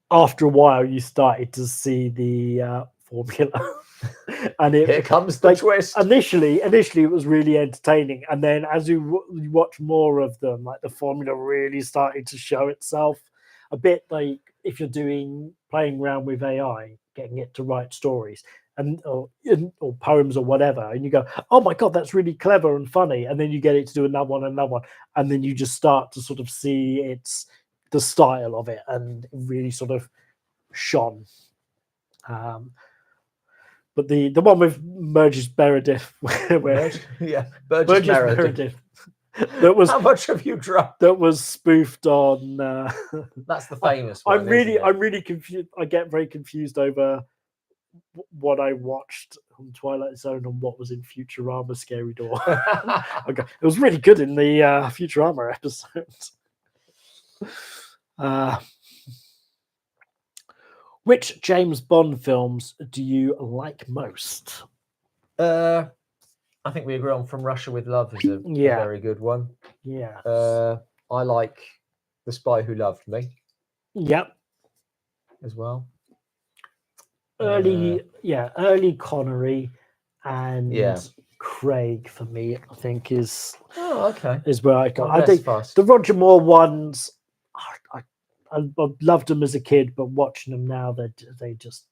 after a while, you started to see the formula, and here comes the twist. Initially, it was really entertaining, and then as you watch more of them, like the formula really started to show itself. A bit like if you're playing around with AI, getting it to write stories. Or poems or whatever, and you go, oh my god, that's really clever and funny, and then you get it to do another one, and then you just start to sort of see the style of it, and it really sort of shone. But the one with Burgess Meredith, Burgess Meredith. That was how much have you dropped? That was spoofed on. That's the famous one. I'm really confused. I get very confused over what I watched on Twilight Zone and what was in Futurama Scary Door. Okay. It was really good in the Futurama episode. Which James Bond films do you like most? I think we agree on From Russia with Love is a very good one. Yeah. I like The Spy Who Loved Me. Yep. As well. Early Connery and Craig for me, I think is where I go. I think the Roger Moore ones, I loved them as a kid, but watching them now, they just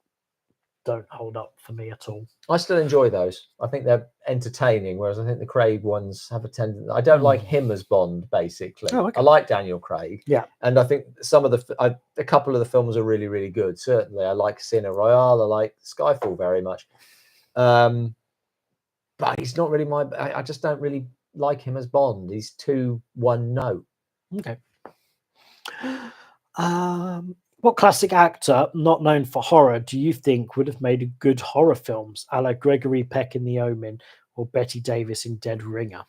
don't hold up for me at all. I still enjoy those. I think they're entertaining, whereas I think the Craig ones have a tendency. I don't like him as Bond, basically. Oh, okay. I like Daniel Craig. Yeah. And I think a couple of the films are really, really good. Certainly, I like Casino Royale. I like Skyfall very much. But he's not really I just don't really like him as Bond. He's too one note. Okay. What classic actor, not known for horror, do you think would have made good horror films, a la Gregory Peck in The Omen or Betty Davis in Dead Ringer?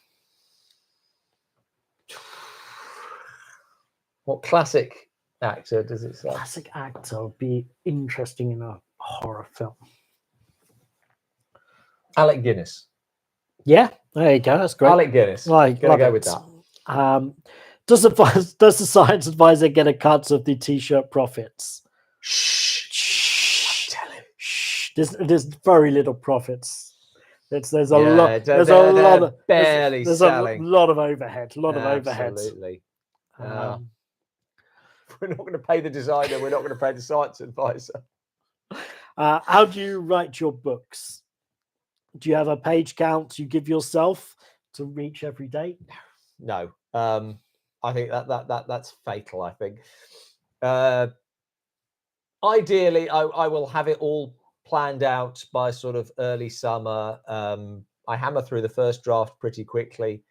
What classic actor does it say? Classic actor would be interesting in a horror film. Alec Guinness. Yeah, there you go. That's great. Alec Guinness. Like, gonna go with that. Does the science advisor get a cut of the t-shirt profits? Shh. Tell him. Shh. There's very little profits. There's a Yeah, lot. they're- There's a they're lot of barely there's selling. a lot of overhead. A lot of overhead. Absolutely. We're not going to pay the designer. We're not going to pay the science advisor. How do you write your books? Do you have a page count you give yourself to reach every day? No. I think that's fatal. I think. Ideally, I will have it all planned out by sort of early summer. I hammer through the first draft pretty quickly.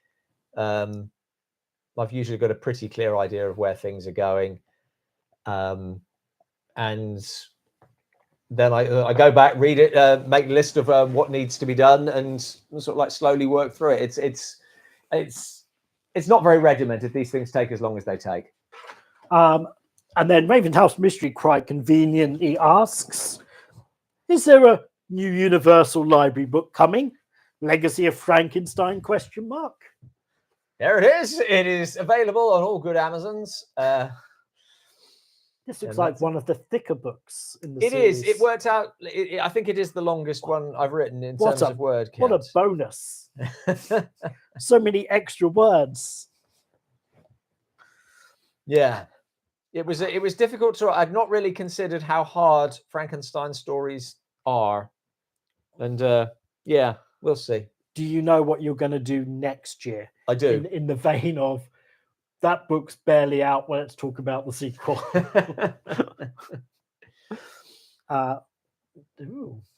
I've usually got a pretty clear idea of where things are going, and then I go back, read it, make a list of what needs to be done, and sort of like slowly work through it. It's not very regimented. These things take as long as they take. And then Ravenhouse Mystery quite conveniently asks, is there a new Universal Library book coming? Legacy of Frankenstein ? There it is. It is available on all good Amazons. This looks like one of the thicker books in the It series. is. It worked out. I think it is the longest one I've written in terms of word count. What a bonus. So many extra words. Yeah. It was difficult to. I'd not really considered how hard Frankenstein stories are, and yeah, we'll see. Do you know what you're going to do next year? I do. In the vein of that book's barely out. Well, let's talk about the sequel. I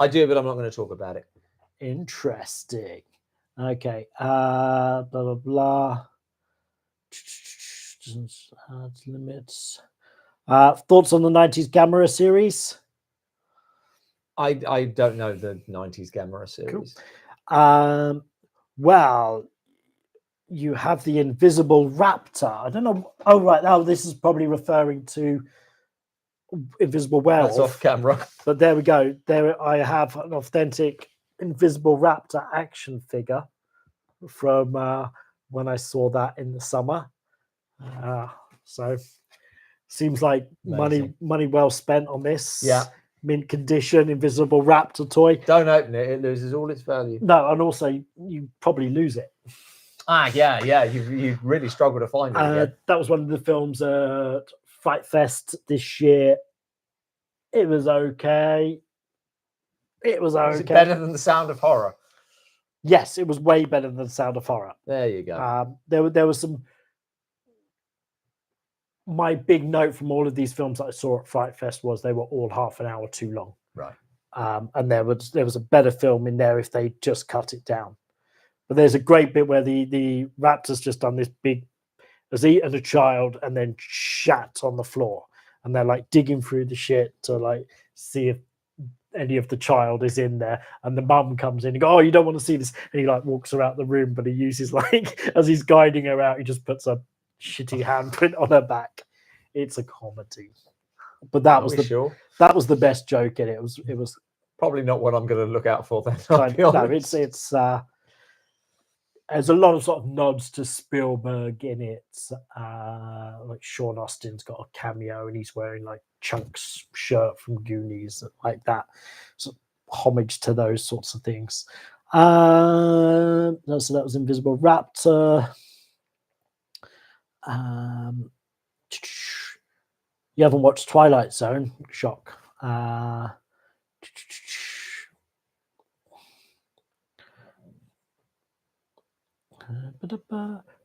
do, but I'm not going to talk about it. Interesting. Okay. Blah blah blah. Limits. Thoughts on the 90s Gamera series? I don't know the 90s Gamera series. Cool. Well, you have the Invisible Raptor. I don't know. Oh, right. Now this is probably referring to Invisible Werewolf. That's off camera. But there we go. There I have an authentic Invisible Raptor action figure from when I saw that in the summer. So seems like money well spent on this. Yeah. Mint condition Invisible Raptor toy. Don't open it; it loses all its value. No, and also you probably lose it. Yeah. You really struggle to find it again. That was one of the films at Fright Fest this year. It was okay. Was it better than The Sound of Horror? Yes, it was way better than The Sound of Horror. There you go. There was some. My big note from all of these films that I saw at Fright Fest was they were all half an hour too long. Right. And there was a better film in there if they just cut it down. But there's a great bit where the raptor's just done this big, has eaten a child and then shat on the floor. And they're like digging through the shit to like see if any of the child is in there. And the mum comes in and goes, oh, you don't want to see this. And he like walks her out the room, but he uses like, as he's guiding her out, he just puts a shitty handprint on her back. It's a comedy. But that was the best joke in it. It was probably not what I'm going to look out for then. No, it's there's a lot of sort of nods to Spielberg in it. Like Sean Austin's got a cameo and he's wearing like Chunk's shirt from Goonies, like that. So homage to those sorts of things. So that was Invisible Raptor. You haven't watched Twilight Zone? Shock.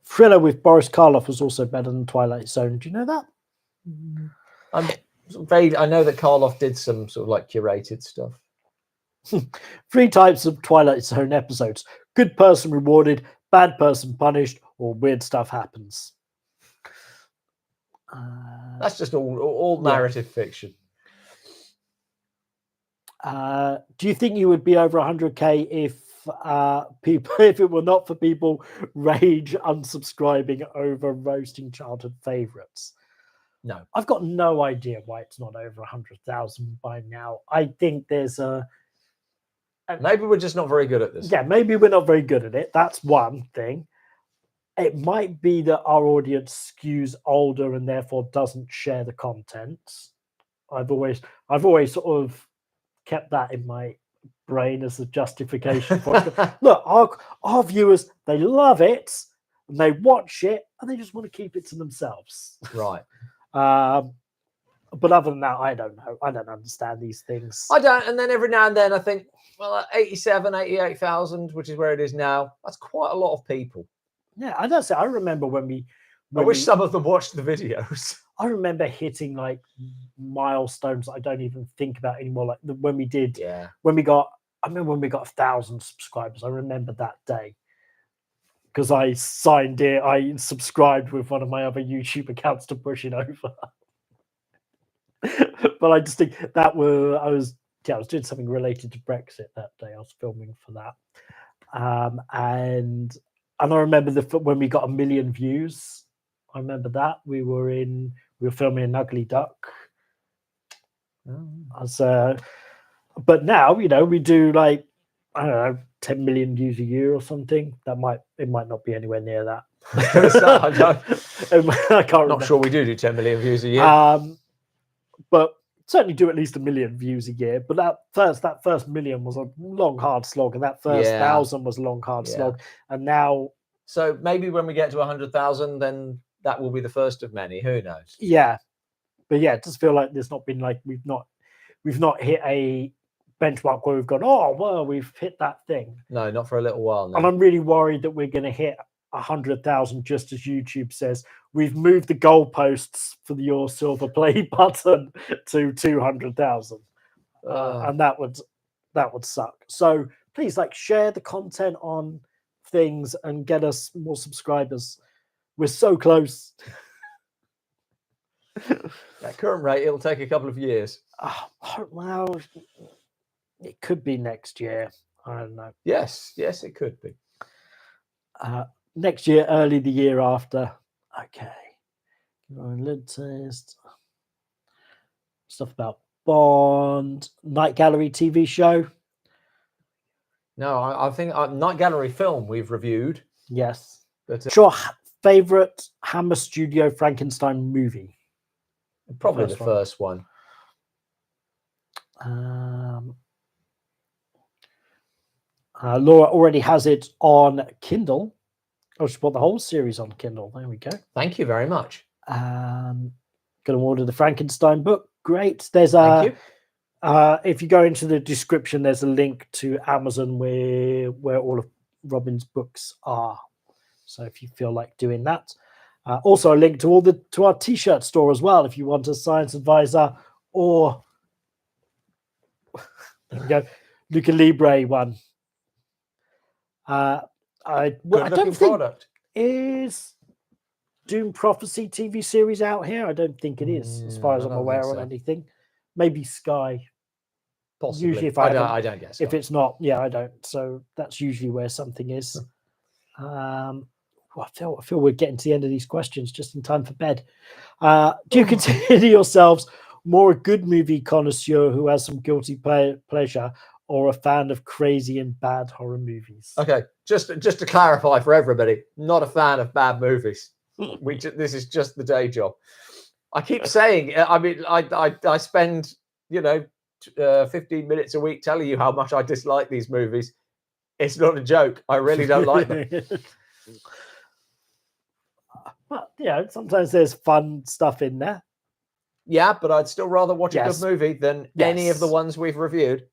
Thriller with Boris Karloff was also better than Twilight Zone. Do you know that? I'm vague. I know that Karloff did some sort of like curated stuff. 3 types of Twilight Zone episodes: good person rewarded, bad person punished, or weird stuff happens. That's just all narrative fiction. Do you think you would be over 100k if it were not for people rage unsubscribing over roasting childhood favorites? No, I've got no idea why it's not over 100,000 by now. I think there's maybe we're just not very good at this. Yeah, maybe we're not very good at it. That's one thing. It might be that our audience skews older and therefore doesn't share the content. I've always sort of kept that in my brain as a justification for it. Look, our viewers, they love it and they watch it and they just want to keep it to themselves. Right. But other than that, I don't know. I don't understand these things. I don't. And then every now and then I think, well, 87, 88,000, which is where it is now. That's quite a lot of people. Yeah, I don't say. I remember when I wish some of them watched the videos. I remember hitting like milestones I don't even think about anymore. Like when we did, when we got 1,000 subscribers. I remember that day because I signed it. I subscribed with one of my other YouTube accounts to push it over. But I just think I was doing something related to Brexit that day. I was filming for that, and I remember when we got 1 million views. I remember that we were filming an Ugly Duck. But now we do like, I don't know, 10 million views a year or something. It might not be anywhere near that. I can't. Not sure we do 10 million views a year. But certainly do at least 1 million views a year. But that first million was a long, hard slog, and that first 1,000 was a long, hard slog. And now, so maybe when we get to 100,000, then that will be the first of many. Who knows? Yeah, but yeah, it does feel like there's not been like we've not hit a benchmark where we've gone, oh well, we've hit that thing. No, not for a little while now. And I'm really worried that we're going to hit 100,000 just as YouTube says we've moved the goalposts for your silver play button to 200,000, and that would suck. So please, like, share the content on things and get us more subscribers. We're so close. At current rate, it'll take a couple of years. Well, it could be next year. I don't know. Yes, it could be. Next year, early the year after. Okay. Lid test. Stuff about Bond. Night Gallery TV show. No, I think Night Gallery film we've reviewed. Yes. But your favorite Hammer Studio Frankenstein movie? Probably the first one. Laura already has it on Kindle. Oh, she bought the whole series on Kindle. There we go. Thank you very much. Going to order the Frankenstein book. Great. There's Thank you. If you go into the description, there's a link to Amazon where all of Robin's books are. So if you feel like doing that, also a link to our T-shirt store as well. If you want a science advisor or there we go, Luca Libre one. I don't think is Doom Prophecy TV series out here. I don't think it is, as far as I'm aware of anything. Maybe Sky. Possibly. Usually, if I don't guess. If it's not, I don't. So that's usually where something is. I feel we're getting to the end of these questions just in time for bed. Do you consider yourselves more a good movie connoisseur who has some guilty pleasure, or a fan of crazy and bad horror movies? Okay, just to clarify for everybody, not a fan of bad movies. This is just the day job. I keep saying, I mean, I spend 15 minutes a week telling you how much I dislike these movies. It's not a joke. I really don't like them. But sometimes there's fun stuff in there. Yeah, but I'd still rather watch a good movie than any of the ones we've reviewed.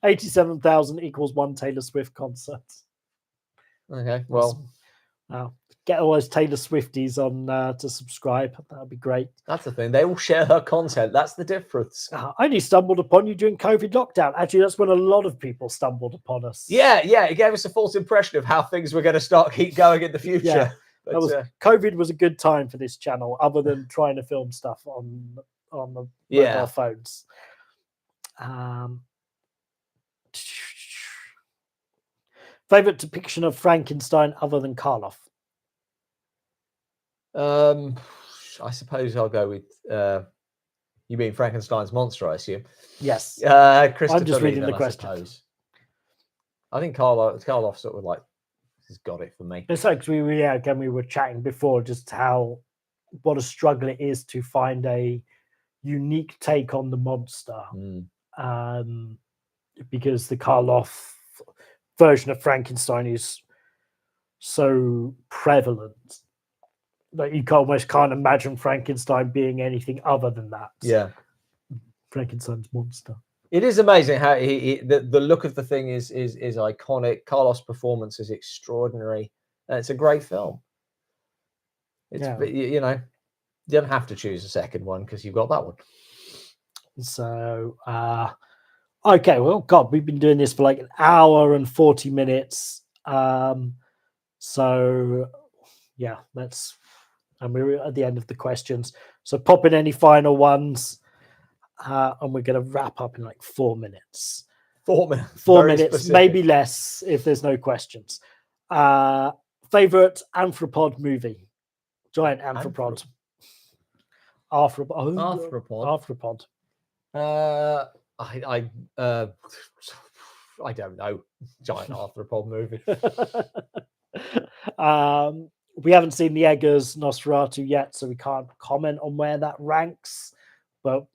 87,000 equals one Taylor Swift concert. Okay, well, get all those Taylor Swifties on to subscribe. That'd be great. that's the thing. They all share her content. That's the difference. I only stumbled upon you during COVID lockdown. Actually, that's when a lot of people stumbled upon us. Yeah. It gave us a false impression of how things were going to keep going in the future. Yeah. But, COVID was a good time for this channel, other than trying to film stuff on the mobile phones. Favorite depiction of Frankenstein other than Karloff? I suppose I'll go with you mean Frankenstein's monster, I assume. Yes. I'm just reading the question. I think Karloff sort of like has got it for me. It's like we were chatting before just what a struggle it is to find a unique take on the monster. Because the Karloff version of Frankenstein is so prevalent that you almost can't imagine Frankenstein being anything other than that. Yeah. Frankenstein's monster. It is amazing how the look of the thing is iconic. Karloff's performance is extraordinary. It's a great film. You don't have to choose a second one because you've got that one. So okay, well, God, we've been doing this for like an hour and 40 minutes. So yeah, and we're at the end of the questions. So pop in any final ones. And we're going to wrap up in like 4 minutes. 4 minutes. 4 minutes, specific. Maybe less if there's no questions. Favorite arthropod movie? Giant arthropod. Arthropod. I don't know. Giant arthropod movie. We haven't seen the Eggers Nosferatu yet, so we can't comment on where that ranks. But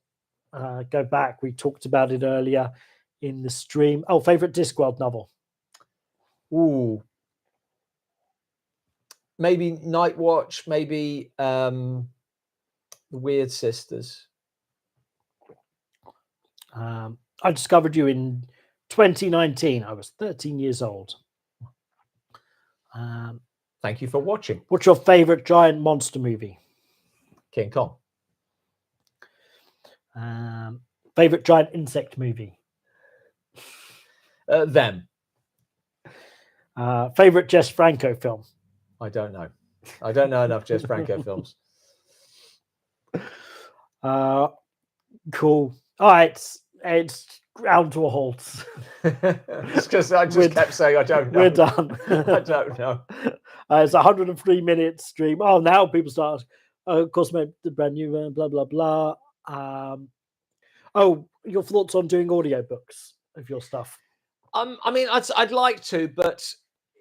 go back. We talked about it earlier in the stream. Oh, favorite Discworld novel? Ooh. Maybe Night Watch, maybe The Weird Sisters. I discovered you in 2019. I was 13 years old. Thank you for watching. What's your favorite giant monster movie? King Kong. Favorite giant insect movie? Them. Favorite Jess Franco film? I don't know. I don't know enough Jess Franco films. Cool. All right. It's ground to a halt. It's because I just kept saying I don't know. We're done. I don't know. It's a 103-minute stream. Oh, now people start. Of course, the brand new blah blah blah. Your thoughts on doing audiobooks of your stuff? I mean, I'd like to, but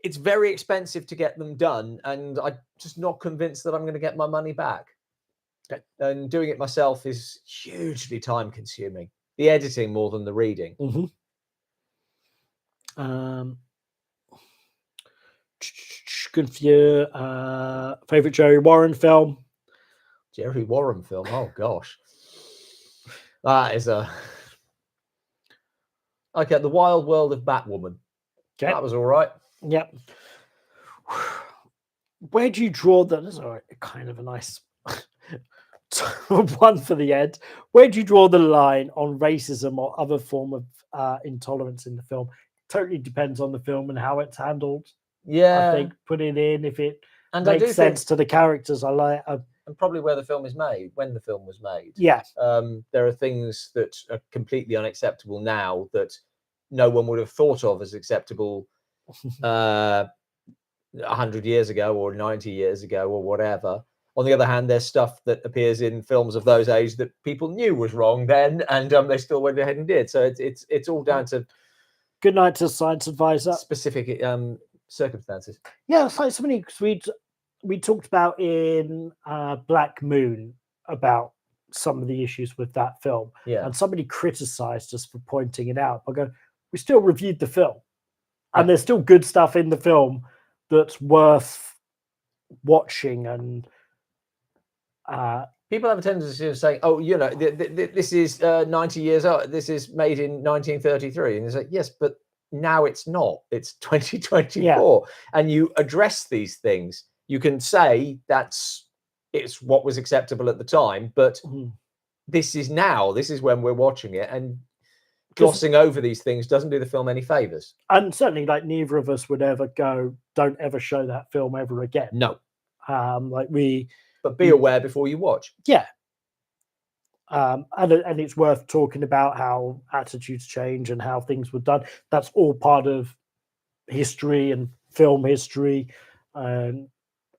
it's very expensive to get them done, and I'm just not convinced that I'm going to get my money back. Okay. And doing it myself is hugely time-consuming. The editing more than the reading. Mm-hmm. Good for you. Favorite Jerry Warren film? Jerry Warren film? Oh gosh, that is a. Okay, The Wild World of Batwoman. Okay. That was all right. Yep. Where do you draw the? That's kind of a nice one for the end. Where do you draw the line on racism or other form of intolerance in the film? Totally depends on the film and how it's handled. Yeah, I think put it in if it makes sense to the characters. I like. And probably where the film is made, when the film was made. Yeah. There are things that are completely unacceptable now that no one would have thought of as acceptable 100 years ago or 90 years ago or whatever. On the other hand, there's stuff that appears in films of those age that people knew was wrong then, and they still went ahead and did. So it's all down to. Good night to Science Advisor. Specific circumstances. Yeah, it's like something we talked about in Black Moon about some of the issues with that film. Yeah. And somebody criticized us for pointing it out. I go, we still reviewed the film. And there's still good stuff in the film that's worth watching. And people have a tendency of saying, oh, this is 90 years old. This is made in 1933. And it's like, yes, but now it's not. It's 2024, and you address these things. You can say it's what was acceptable at the time, but this is now. This is when we're watching it, and glossing over these things doesn't do the film any favors. And certainly, like, neither of us would ever go, don't ever show that film ever again. No. But be aware before you watch. Yeah. And it's worth talking about how attitudes change and how things were done. That's all part of history and film history. And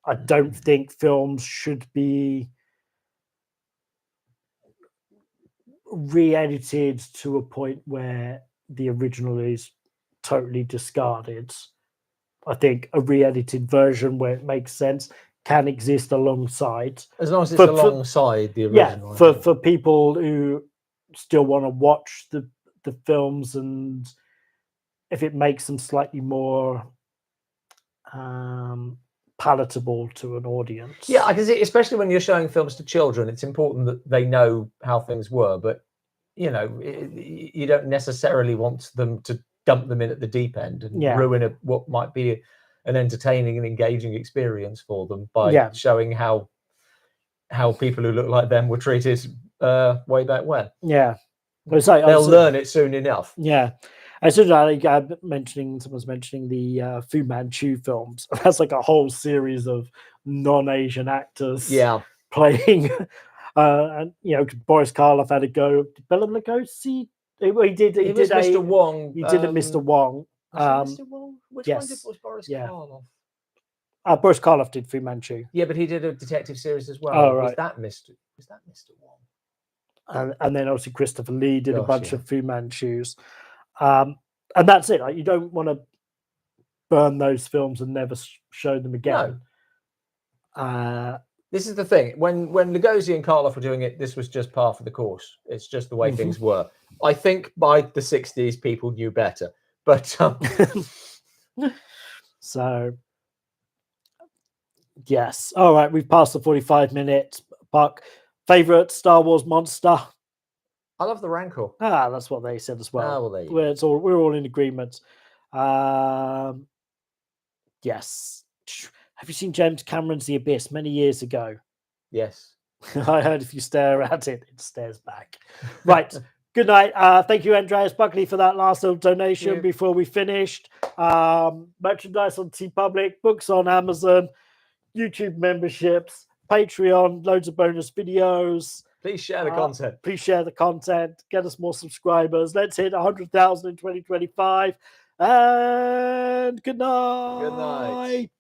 I don't think films should be re-edited to a point where the original is totally discarded. I think a re-edited version where it makes sense can exist alongside, as long as it's alongside the original. Yeah, for people who still want to watch the films, and if it makes them slightly more palatable to an audience. Yeah, because especially when you're showing films to children, it's important that they know how things were. But you don't necessarily want them to dump them in at the deep end and ruin what might be an entertaining and engaging experience for them by showing how people who look like them were treated way back when. Yeah, they'll learn it soon enough. Yeah, I said someone's mentioning the Fu Manchu films. That's like a whole series of non-Asian actors. Playing, and Boris Karloff had a go. Did Bela Lugosi? He did Mr. Wong. He did a Mr. Wong. Mr. Wong? Which one was Boris Karloff? Boris Karloff did Fu Manchu. Yeah, but he did a detective series as well. Oh, right. Was that Mr. Wong? And then obviously Christopher Lee did a bunch of Fu Manchus. And that's it. Like, you don't want to burn those films and never show them again. No. This is the thing. When Lugosi and Karloff were doing it, this was just par for the course. It's just the way things were. I think by the 60s, people knew better. But so, yes. All right, we've passed the 45-minute mark. Favorite Star Wars monster? I love the Rancor. That's what they said as well. There you go. We're all in agreement. Yes. Have you seen James Cameron's The Abyss many years ago? Yes. I heard if you stare at it, it stares back. Right. Good night. Thank you, Andreas Buckley, for that last little donation before we finished. Merchandise on TeePublic, books on Amazon, YouTube memberships, Patreon, loads of bonus videos. Please share the content. Please share the content. Get us more subscribers. Let's hit 100,000 in 2025. And good night. Good night.